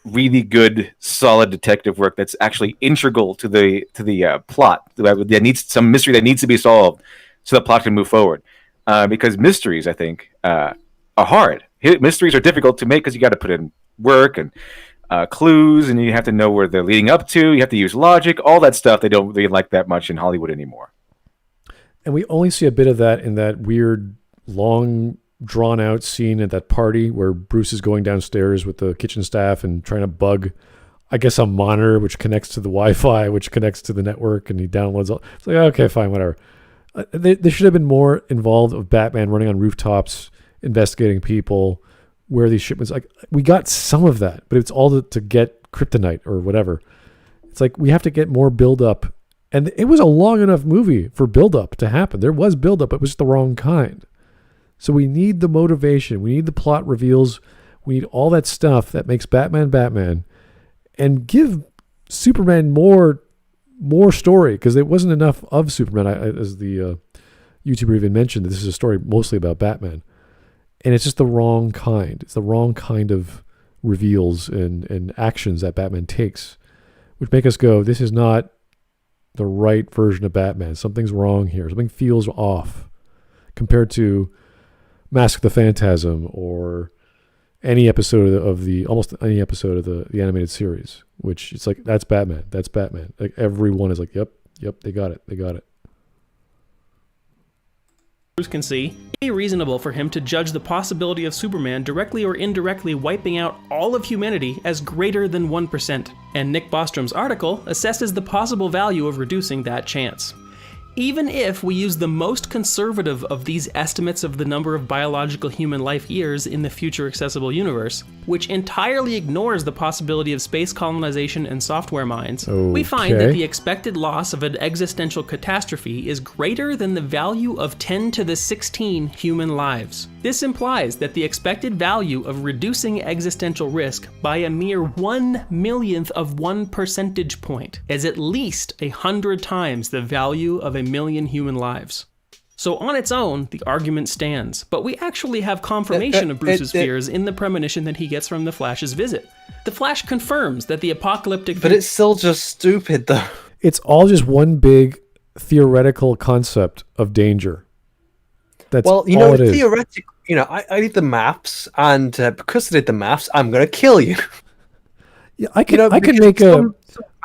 really good, solid detective work that's actually integral to the plot. That needs some mystery that needs to be solved so the plot can move forward. Because mysteries, I think, are hard. Mysteries are difficult to make because you got to put in work and clues, and you have to know where they're leading up to. You have to use logic, all that stuff. They don't really like that much in Hollywood anymore. And we only see a bit of that in that weird, long, drawn-out scene at that party where Bruce is going downstairs with the kitchen staff and trying to bug, I guess, a monitor which connects to the Wi-Fi, which connects to the network, and he downloads all. It's like, okay, fine, whatever. There should have been more involved of Batman running on rooftops, investigating people, where these shipments. Like, we got some of that, but it's all to get kryptonite or whatever. It's like we have to get more build-up. And it was a long enough movie for build-up to happen. There was build-up, but it was the wrong kind. So we need the motivation. We need the plot reveals. We need all that stuff that makes Batman Batman. And give Superman more story, because there wasn't enough of Superman. As the YouTuber even mentioned, this is a story mostly about Batman. And it's just the wrong kind. It's the wrong kind of reveals and actions that Batman takes, which make us go, this is not the right version of Batman. Something's wrong here. Something feels off compared to Mask of the Phantasm or almost any episode of the animated series, which it's like, that's Batman. That's Batman. Like everyone is like, yep, they got it. Bruce can see, it would be reasonable for him to judge the possibility of Superman directly or indirectly wiping out all of humanity as greater than 1%, and Nick Bostrom's article assesses the possible value of reducing that chance. Even if we use the most conservative of these estimates of the number of biological human life years in the future accessible universe, which entirely ignores the possibility of space colonization and software mines, we find that the expected loss of an existential catastrophe is greater than the value of 10 to the 16 human lives. This implies that the expected value of reducing existential risk by a mere 1/1,000,000th of 1 percentage point is at least 100 times the value of 1,000,000 human lives. So on its own, the argument stands, but we actually have confirmation of Bruce's fears in the premonition that he gets from the Flash's visit. The Flash confirms that the apocalyptic... But it's still just stupid, though. It's all just one big theoretical concept of danger. That's all it is. Theoretically, I did the maths, and because I did the maths, I'm going to kill you. Yeah, I can make a...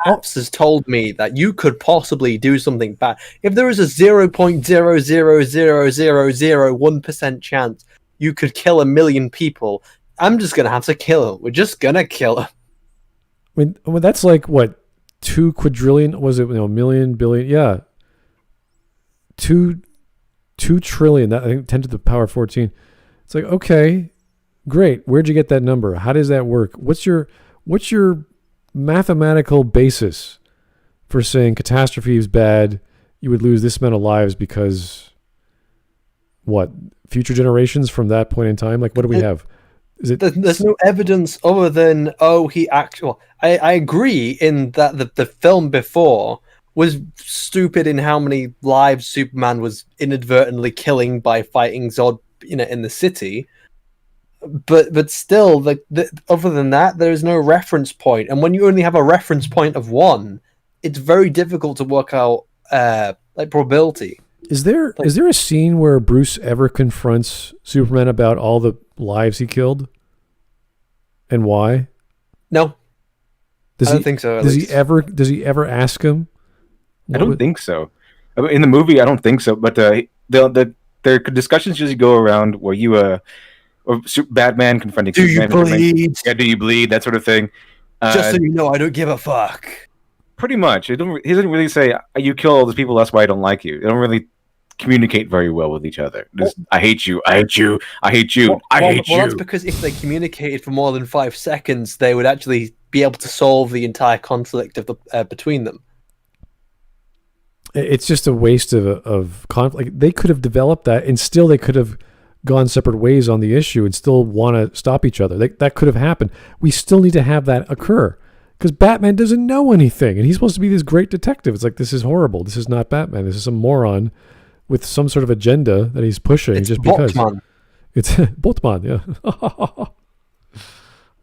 Maps has told me that you could possibly do something bad. If there is a 0.0000001% chance you could kill 1,000,000 people, I'm just going to have to kill him. We're just going to kill him. I mean, that's like, what, 2 quadrillion? Was it, million, billion? Yeah. 2 trillion. I think 10 to the power 14. It's like, okay, great. Where'd you get that number? How does that work? What's your mathematical basis for saying catastrophe is bad, you would lose this amount of lives because what, future generations from that point in time? Like, what do we have? There's no evidence other than I agree in that the film before was stupid in how many lives Superman was inadvertently killing by fighting Zod in the city. But still, other than that, there is no reference point. And when you only have a reference point of 1, it's very difficult to work out probability. Is there a scene where Bruce ever confronts Superman about all the lives he killed and why? No, I don't think so. Does he ever ask him? I don't think so. In the movie, I don't think so. But their discussions usually go around where you or Batman confronting Superman. Do you bleed? Yeah, do you bleed? That sort of thing. Just so you know, I don't give a fuck. Pretty much. He doesn't really say, you kill all those people, that's why I don't like you. They don't really communicate very well with each other. Just, I hate you, I hate you, I hate you, I hate you. Well, that's because if they communicated for more than 5 seconds, they would actually be able to solve the entire conflict of between them. It's just a waste of conflict. Like, they could have developed that, and still they could have gone separate ways on the issue and still want to stop each other. That could have happened. We still need to have that occur, Because Batman doesn't know anything, and he's supposed to be this great detective. It's like, this is horrible. This is not Batman. This is some moron with some sort of agenda that he's pushing It's just because. Botman. It's Botman, yeah.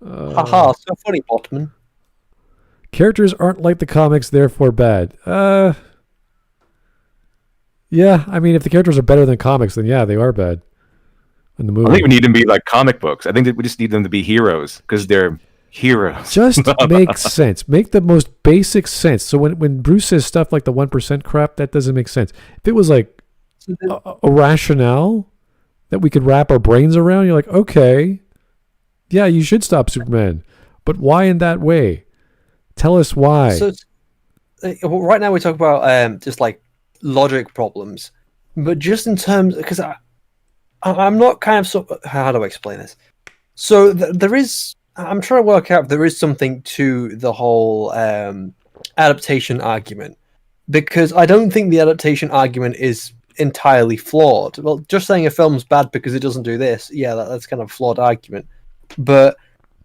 Haha, so funny, Botman. Characters aren't like the comics, therefore bad. Yeah, I mean, if the characters are better than comics, then yeah, they are bad. In the movie, I don't think we need them to be like comic books. I think that we just need them to be heroes because they're heroes. Just makes sense. Make the most basic sense. So when Bruce says stuff like the 1% crap, that doesn't make sense. If it was like a rationale that we could wrap our brains around, you're like, okay, yeah, you should stop Superman. But why in that way? Tell us why. So, right now we talk about just like logic problems, but just in terms, because I'm not kind of how do I explain this? So there is. I'm trying to work out if there is something to the whole adaptation argument, because I don't think the adaptation argument is entirely flawed. Well, just saying a film's bad because it doesn't do this, yeah, that's kind of a flawed argument. But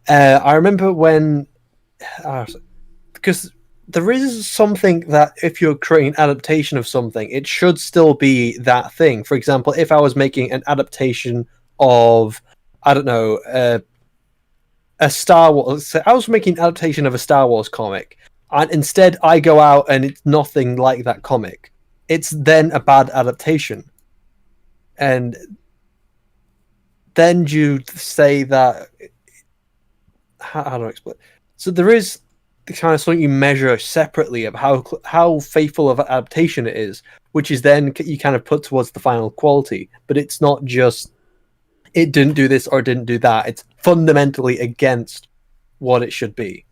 I remember when, because there is something that if you're creating an adaptation of something, it should still be that thing. For example, if I was making an adaptation of, I don't know, a Star Wars, I was making an adaptation of a Star Wars comic, and instead I go out and it's nothing like that comic. It's then a bad adaptation. And then you say that, how do I explain? So there is the kind of something you measure separately of how faithful of an adaptation it is, which is then you kind of put towards the final quality. But it's not just it didn't do this or didn't do that. It's fundamentally against what it should be.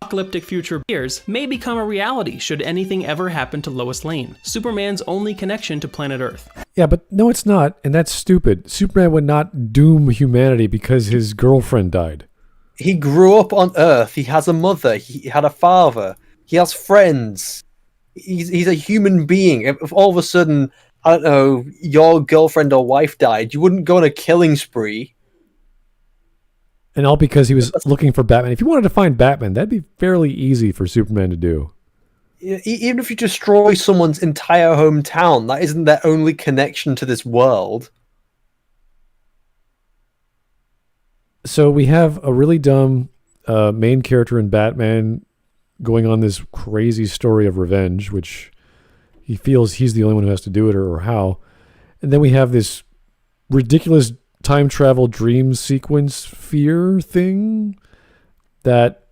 Apocalyptic future fears may become a reality should anything ever happen to Lois Lane, Superman's only connection to planet Earth. Yeah, but no, it's not, and that's stupid. Superman would not doom humanity because his girlfriend died. He grew up on Earth. He has a mother. He had a father. He has friends. He's a human being. If all of a sudden, I don't know, your girlfriend or wife died, you wouldn't go on a killing spree. And all because he was looking for Batman. If you wanted to find Batman, that'd be fairly easy for Superman to do. Even if you destroy someone's entire hometown, that isn't their only connection to this world. So we have a really dumb main character in Batman going on this crazy story of revenge, which he feels he's the only one who has to do it or how. And then we have this ridiculous time travel dream sequence fear thing that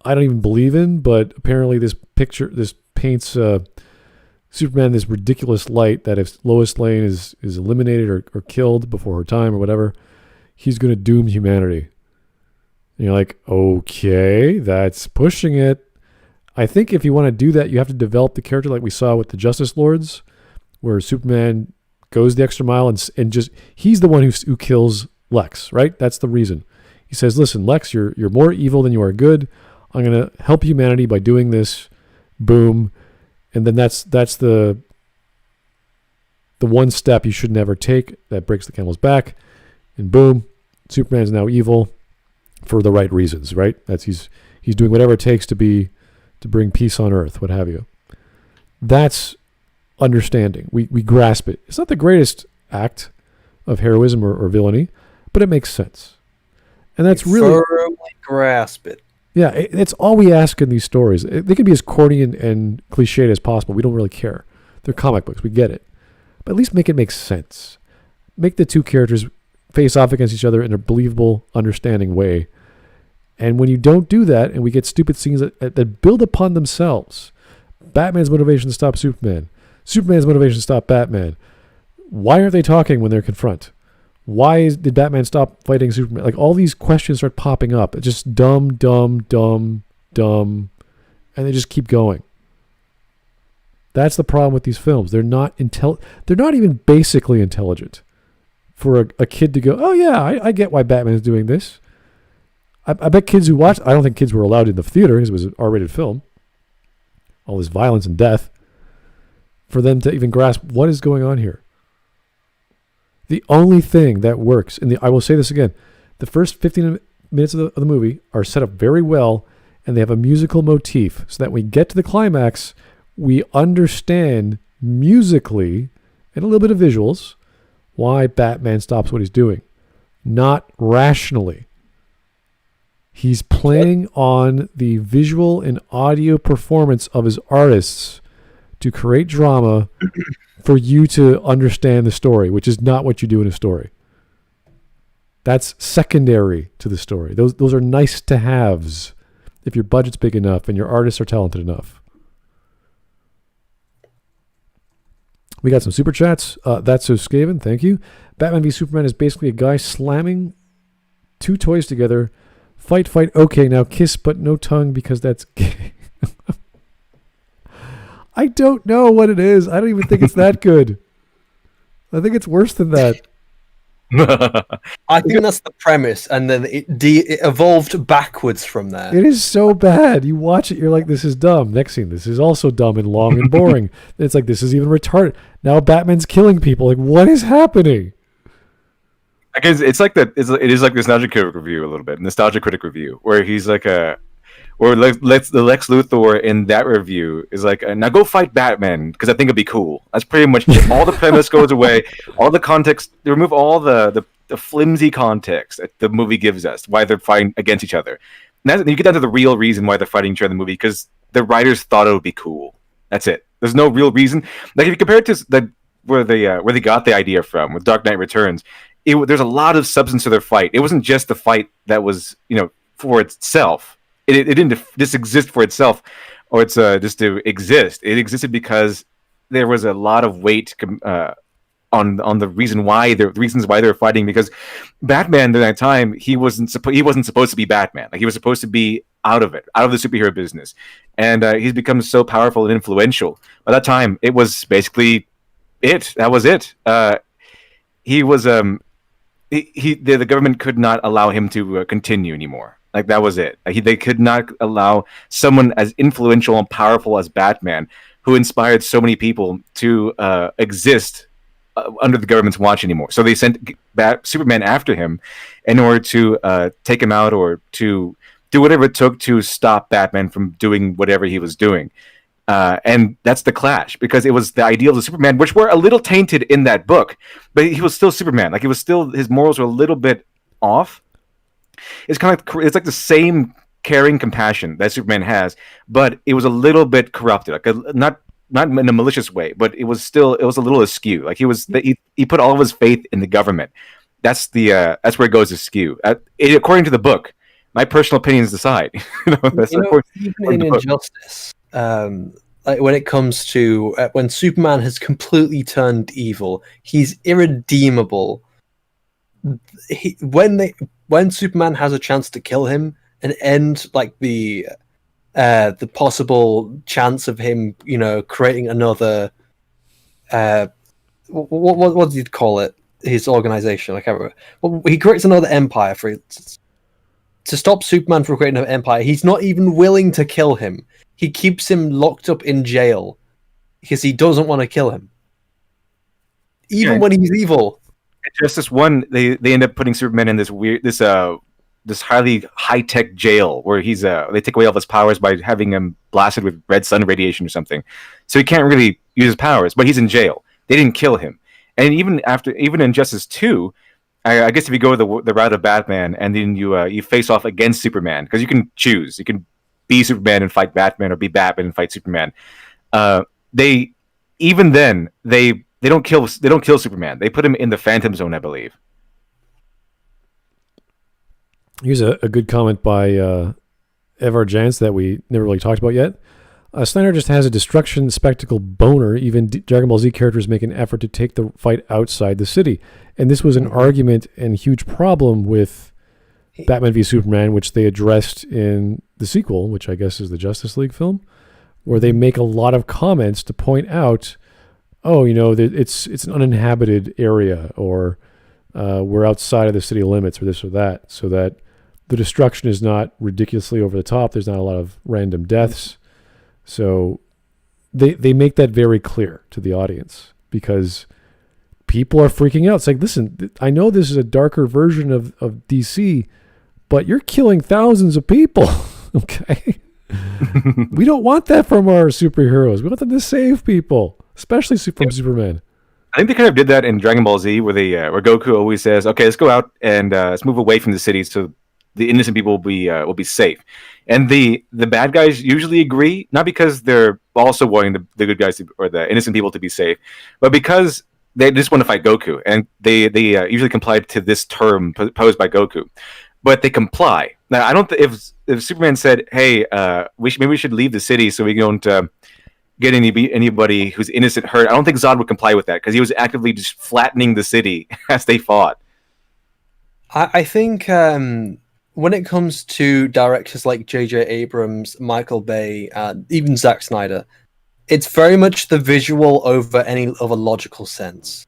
I don't even believe in, but apparently this paints Superman this ridiculous light that if Lois Lane is eliminated or killed before her time or whatever, he's going to doom humanity. And you're like, okay, that's pushing it. I think if you want to do that, you have to develop the character like we saw with the Justice Lords, where Superman goes the extra mile and just he's the one who kills Lex, right? That's the reason. He says, "Listen, Lex, you're more evil than you are good. I'm going to help humanity by doing this." Boom, and then that's the one step you should never take that breaks the camel's back, and boom, Superman's now evil for the right reasons, right? That's he's doing whatever it takes to bring peace on Earth, what have you. That's understanding. We grasp it. It's not the greatest act of heroism or villainy, but it makes sense. And that's really firmly grasp it. Yeah, it's all we ask in these stories. They can be as corny and cliched as possible. We don't really care. They're comic books. We get it. But at least make it make sense. Make the two characters face off against each other in a believable, understanding way. And when you don't do that, and we get stupid scenes that build upon themselves, Batman's motivation to stop Superman, Superman's motivation to stop Batman, why aren't they talking when they're confront? Why did Batman stop fighting Superman? Like, all these questions start popping up. It's just dumb, and they just keep going. That's the problem with these films. They're not They're not even basically intelligent. For a kid to go, oh yeah, I get why Batman's doing this. I bet kids who watched, I don't think kids were allowed in the theater because it was an R-rated film. All this violence and death. For them to even grasp what is going on here. The only thing that works, and I will say this again, the first 15 minutes of the movie are set up very well, and they have a musical motif, so that when we get to the climax, we understand musically and a little bit of visuals why Batman stops what he's doing. Not rationally. He's playing on the visual and audio performance of his artists to create drama for you to understand the story, which is not what you do in a story. That's secondary to the story. Those are nice to haves if your budget's big enough and your artists are talented enough. We got some super chats. That's so Skaven, thank you. Batman v Superman is basically a guy slamming two toys together. Fight, okay, now kiss, but no tongue because that's gay. I don't know what it is. I don't even think it's that good. I think it's worse than that. I think that's the premise, and then it evolved backwards from there. It is so bad. You watch it, you're like, this is dumb. Next scene, this is also dumb and long and boring. It's like, this is even retarded. Now Batman's killing people. Like, what is happening? I guess it's like that. It is like this nostalgia critic review a little bit, nostalgia critic review, where he's like the Lex Luthor in that review is like, now go fight Batman because I think it'd be cool. That's pretty much it. All the premise goes away, all the context. They remove all the flimsy context that the movie gives us why they're fighting against each other. And you get down to the real reason why they're fighting each other in the movie because the writers thought it would be cool. That's it. There's no real reason. Like if you compare it to where they got the idea from with Dark Knight Returns. There's a lot of substance to their fight. It wasn't just the fight that was, for itself. It didn't just exist for itself, or it's just to exist. It existed because there was a lot of weight on the reasons why they're fighting. Because Batman during that time, he wasn't supposed to be Batman. Like he was supposed to be out of the superhero business, and he's become so powerful and influential. By that time, it was basically it. That was it. He was the government could not allow him to continue anymore. Like that was it. They could not allow someone as influential and powerful as Batman, who inspired so many people, to exist under the government's watch anymore. So they sent Superman after him in order to take him out or to do whatever it took to stop Batman from doing whatever he was doing. And that's the clash, because it was the ideals of Superman, which were a little tainted in that book, but he was still Superman. Like his morals were a little bit off. It's like the same caring compassion that Superman has, but it was a little bit corrupted, like not in a malicious way, but it was a little askew. Like he put all of his faith in the government. That's where it goes askew. According to the book, my personal opinions aside. Even in Injustice. Like when it comes to when Superman has completely turned evil, he's irredeemable. When Superman has a chance to kill him and end like the possible chance of him, creating another what do you call it? His organization, I can't remember. Well, he creates another empire to stop Superman from creating an empire. He's not even willing to kill him. He keeps him locked up in jail because he doesn't want to kill him, even when he's evil. Justice 1, they end up putting Superman in this highly high-tech jail where they take away all his powers by having him blasted with red sun radiation or something. So he can't really use his powers, but he's in jail. They didn't kill him. And even in Justice 2, I guess if you go the route of Batman and then you face off against Superman, because you can choose. You can be Superman and fight Batman, or be Batman and fight Superman. They don't kill Superman. They put him in the Phantom Zone, I believe. Here's a good comment by Evar Jans that we never really talked about yet. Snyder just has a destruction spectacle boner. Even Dragon Ball Z characters make an effort to take the fight outside the city. And this was an argument and huge problem with Batman v Superman, which they addressed in the sequel, which I guess is the Justice League film, where they make a lot of comments to point out, it's an uninhabited area, or we're outside of the city limits, or this or that, so that the destruction is not ridiculously over the top. There's not a lot of random deaths. So they make that very clear to the audience, because people are freaking out. It's like, listen, I know this is a darker version of DC, but you're killing thousands of people. Okay. We don't want that from our superheroes. We want them to save people, especially from Superman. I think they kind of did that in Dragon Ball Z, where where Goku always says, "Okay, let's go out and let's move away from the city so the innocent people will be safe." And the bad guys usually agree, not because they're also wanting the good guys or the innocent people to be safe, but because they just want to fight Goku, and they usually comply to this term posed by Goku. But they comply. Now, I don't. If Superman said, "Hey, maybe we should leave the city so we don't get anybody who's innocent hurt," I don't think Zod would comply with that because he was actively just flattening the city as they fought. I think when it comes to directors like J.J. Abrams, Michael Bay, even Zack Snyder, it's very much the visual over any of a logical sense.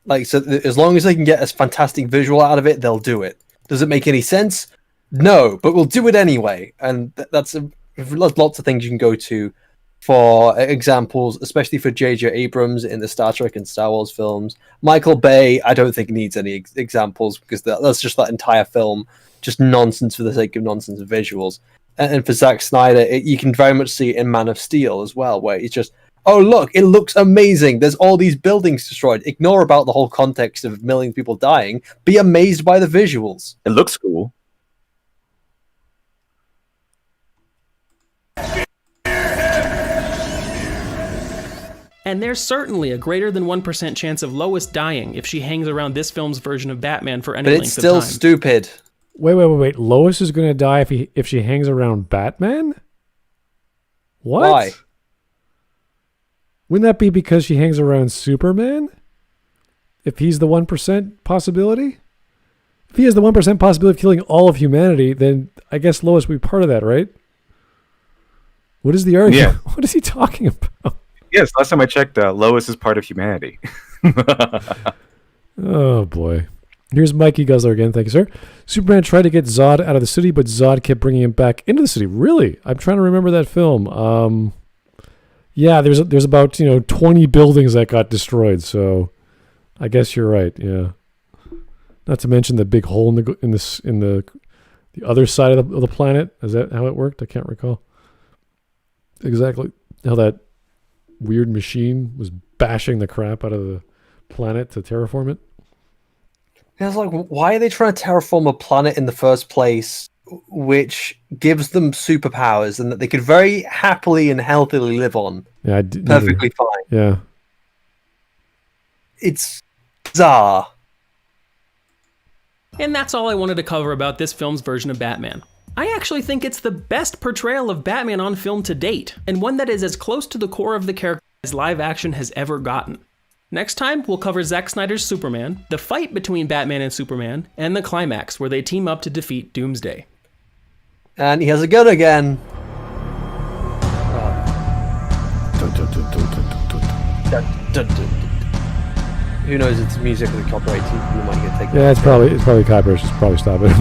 Like, so as long as they can get a fantastic visual out of it, they'll do it. Does it make any sense? No, but we'll do it anyway. And that's lots of things you can go to for examples, especially for J.J. Abrams in the Star Trek and Star Wars films. Michael Bay, I don't think needs any examples because that's just that entire film, just nonsense for the sake of nonsense of visuals. And for Zack Snyder, you can very much see it in Man of Steel as well, where it's just, oh, look, it looks amazing. There's all these buildings destroyed. Ignore about the whole context of millions of people dying. Be amazed by the visuals. It looks cool. And there's certainly a greater than 1% chance of Lois dying if she hangs around this film's version of Batman for any length of time. But it's still stupid. Wait. Lois is going to die if she hangs around Batman? What? Why? Wouldn't that be because she hangs around Superman? If he's the 1% possibility? If he has the 1% possibility of killing all of humanity, then I guess Lois would be part of that, right? What is the argument? Yeah. What is he talking about? Yes, last time I checked, Lois is part of humanity. Oh, boy. Here's Mikey Guzzler again. Thank you, sir. Superman tried to get Zod out of the city, but Zod kept bringing him back into the city. Really? I'm trying to remember that film. Yeah, there's about 20 buildings that got destroyed. So, I guess you're right. Yeah. Not to mention the big hole in the other side of the planet. Is that how it worked? I can't recall exactly how that weird machine was bashing the crap out of the planet to terraform it. Yeah, it's like, why are they trying to terraform a planet in the first place, which gives them superpowers and that they could very happily and healthily live on? Yeah, perfectly fine. Yeah, it's bizarre. And that's all I wanted to cover about this film's version of Batman. I actually think it's the best portrayal of Batman on film to date, and one that is as close to the core of the character as live action has ever gotten. Next time, we'll cover Zack Snyder's Superman, the fight between Batman and Superman, and the climax where they team up to defeat Doomsday. And he has a gun again. Who knows? It's musically copyrighted. You might get taken. Yeah, it's probably copyright. Just probably stop it.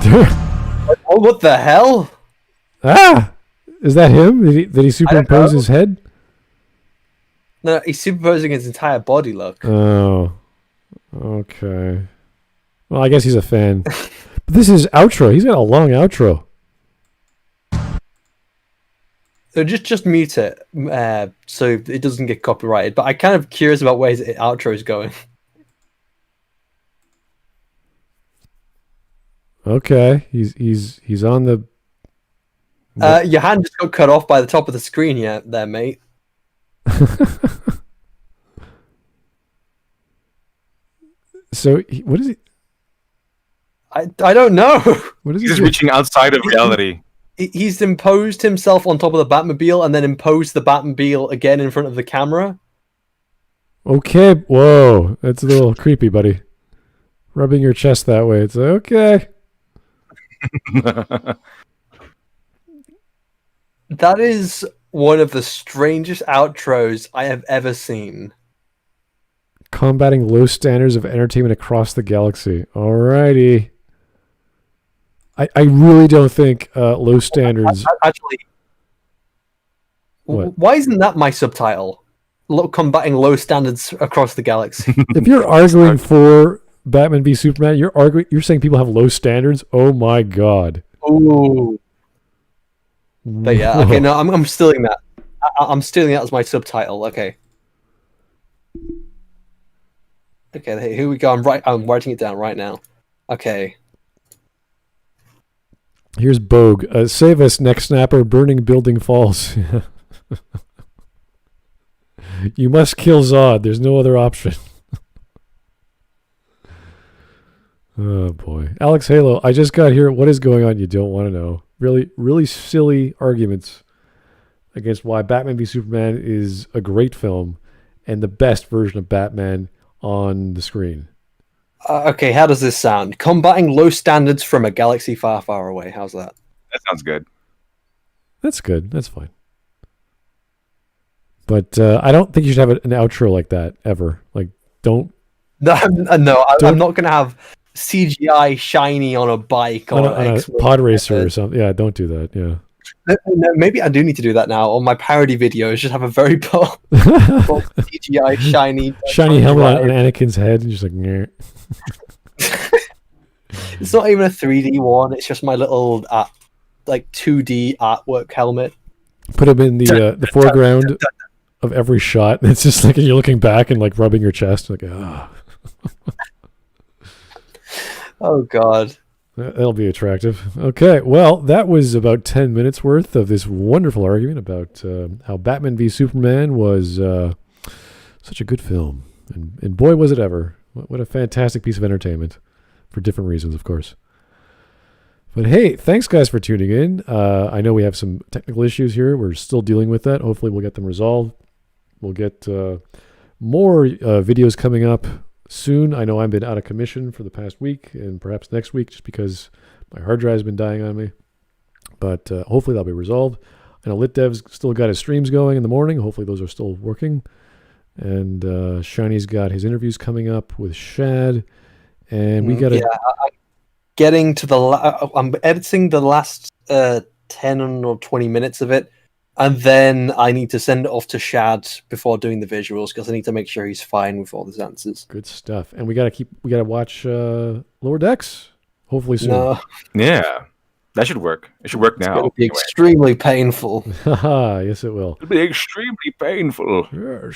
Oh, what the hell? Ah, is that him? Did he superimpose his head? No, he's superimposing his entire body. Look. Oh, okay. Well, I guess he's a fan. But this is outro. He's got a long outro. So just mute it, so it doesn't get copyrighted. But I'm kind of curious about where his outro is going. Okay, he's on the. Your hand just got cut off by the top of the screen, there, mate. So what is he? I don't know. What is he? He's reaching outside of reality. He's imposed himself on top of the Batmobile and then imposed the Batmobile again in front of the camera. Okay, whoa, that's a little creepy, buddy. Rubbing your chest that way, it's okay. That is one of the strangest outros I have ever seen. Combating low standards of entertainment across the galaxy. Alrighty. I really don't think low standards... Actually, what? Why isn't that my subtitle? combating low standards across the galaxy. If you're arguing for Batman v Superman, you're saying people have low standards. Oh my god. Ooh. But yeah, okay, no, I'm stealing that. I'm stealing that as my subtitle. Okay. Okay, here we go. I'm writing it down right now. Okay. Here's Bogue. Save us, Neck Snapper. Burning building falls. You must kill Zod. There's no other option. Oh boy. Alex Halo, I just got here. What is going on? You don't want to know. Really, really silly arguments against why Batman v Superman is a great film and the best version of Batman on the screen. Okay, how does this sound? Combating low standards from a galaxy far, far away. How's that? That sounds good. That's good. That's fine. But I don't think you should have an outro like that ever. Like, don't. No, I'm not going to have CGI shiny on a bike on or a pod racer or something. Yeah, don't do that. Yeah. No, maybe I do need to do that now. On my parody videos, just have a very bold CGI shiny helmet on Anakin's head, and just like. Nyeh. It's not even a 3D one. It's just my little 2D artwork helmet. Put him in the foreground of every shot. And it's just like you're looking back and like rubbing your chest, like Oh god. That'll be attractive. Okay, well, that was about 10 minutes worth of this wonderful argument about how Batman v Superman was such a good film. And boy, was it ever. What a fantastic piece of entertainment. For different reasons, of course. But hey, thanks guys for tuning in. I know we have some technical issues here. We're still dealing with that. Hopefully we'll get them resolved. We'll get more videos coming up soon. I know I've been out of commission for the past week and perhaps next week just because my hard drive's been dying on me. But hopefully that'll be resolved. I know LitDev's still got his streams going in the morning. Hopefully those are still working. And Shiny's got his interviews coming up with Shad. And we got to... Yeah, I'm editing the last 10 or 20 minutes of it. And then I need to send it off to Shad before doing the visuals because I need to make sure he's fine with all his answers. Good stuff. And we got to watch Lower Decks hopefully soon. No. Yeah. That should work. It should work now. It'll be extremely painful. Yes, it will. It'll be extremely painful. Yes.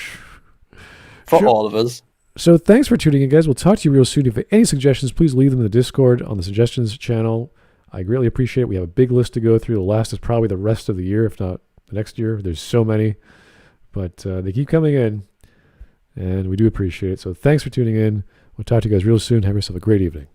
For all of us. So thanks for tuning in, guys. We'll talk to you real soon. If you have any suggestions, please leave them in the Discord on the suggestions channel. I greatly appreciate it. We have a big list to go through. The last is probably the rest of the year, if not the next year. There's so many. But they keep coming in, and we do appreciate it. So thanks for tuning in. We'll talk to you guys real soon. Have yourself a great evening.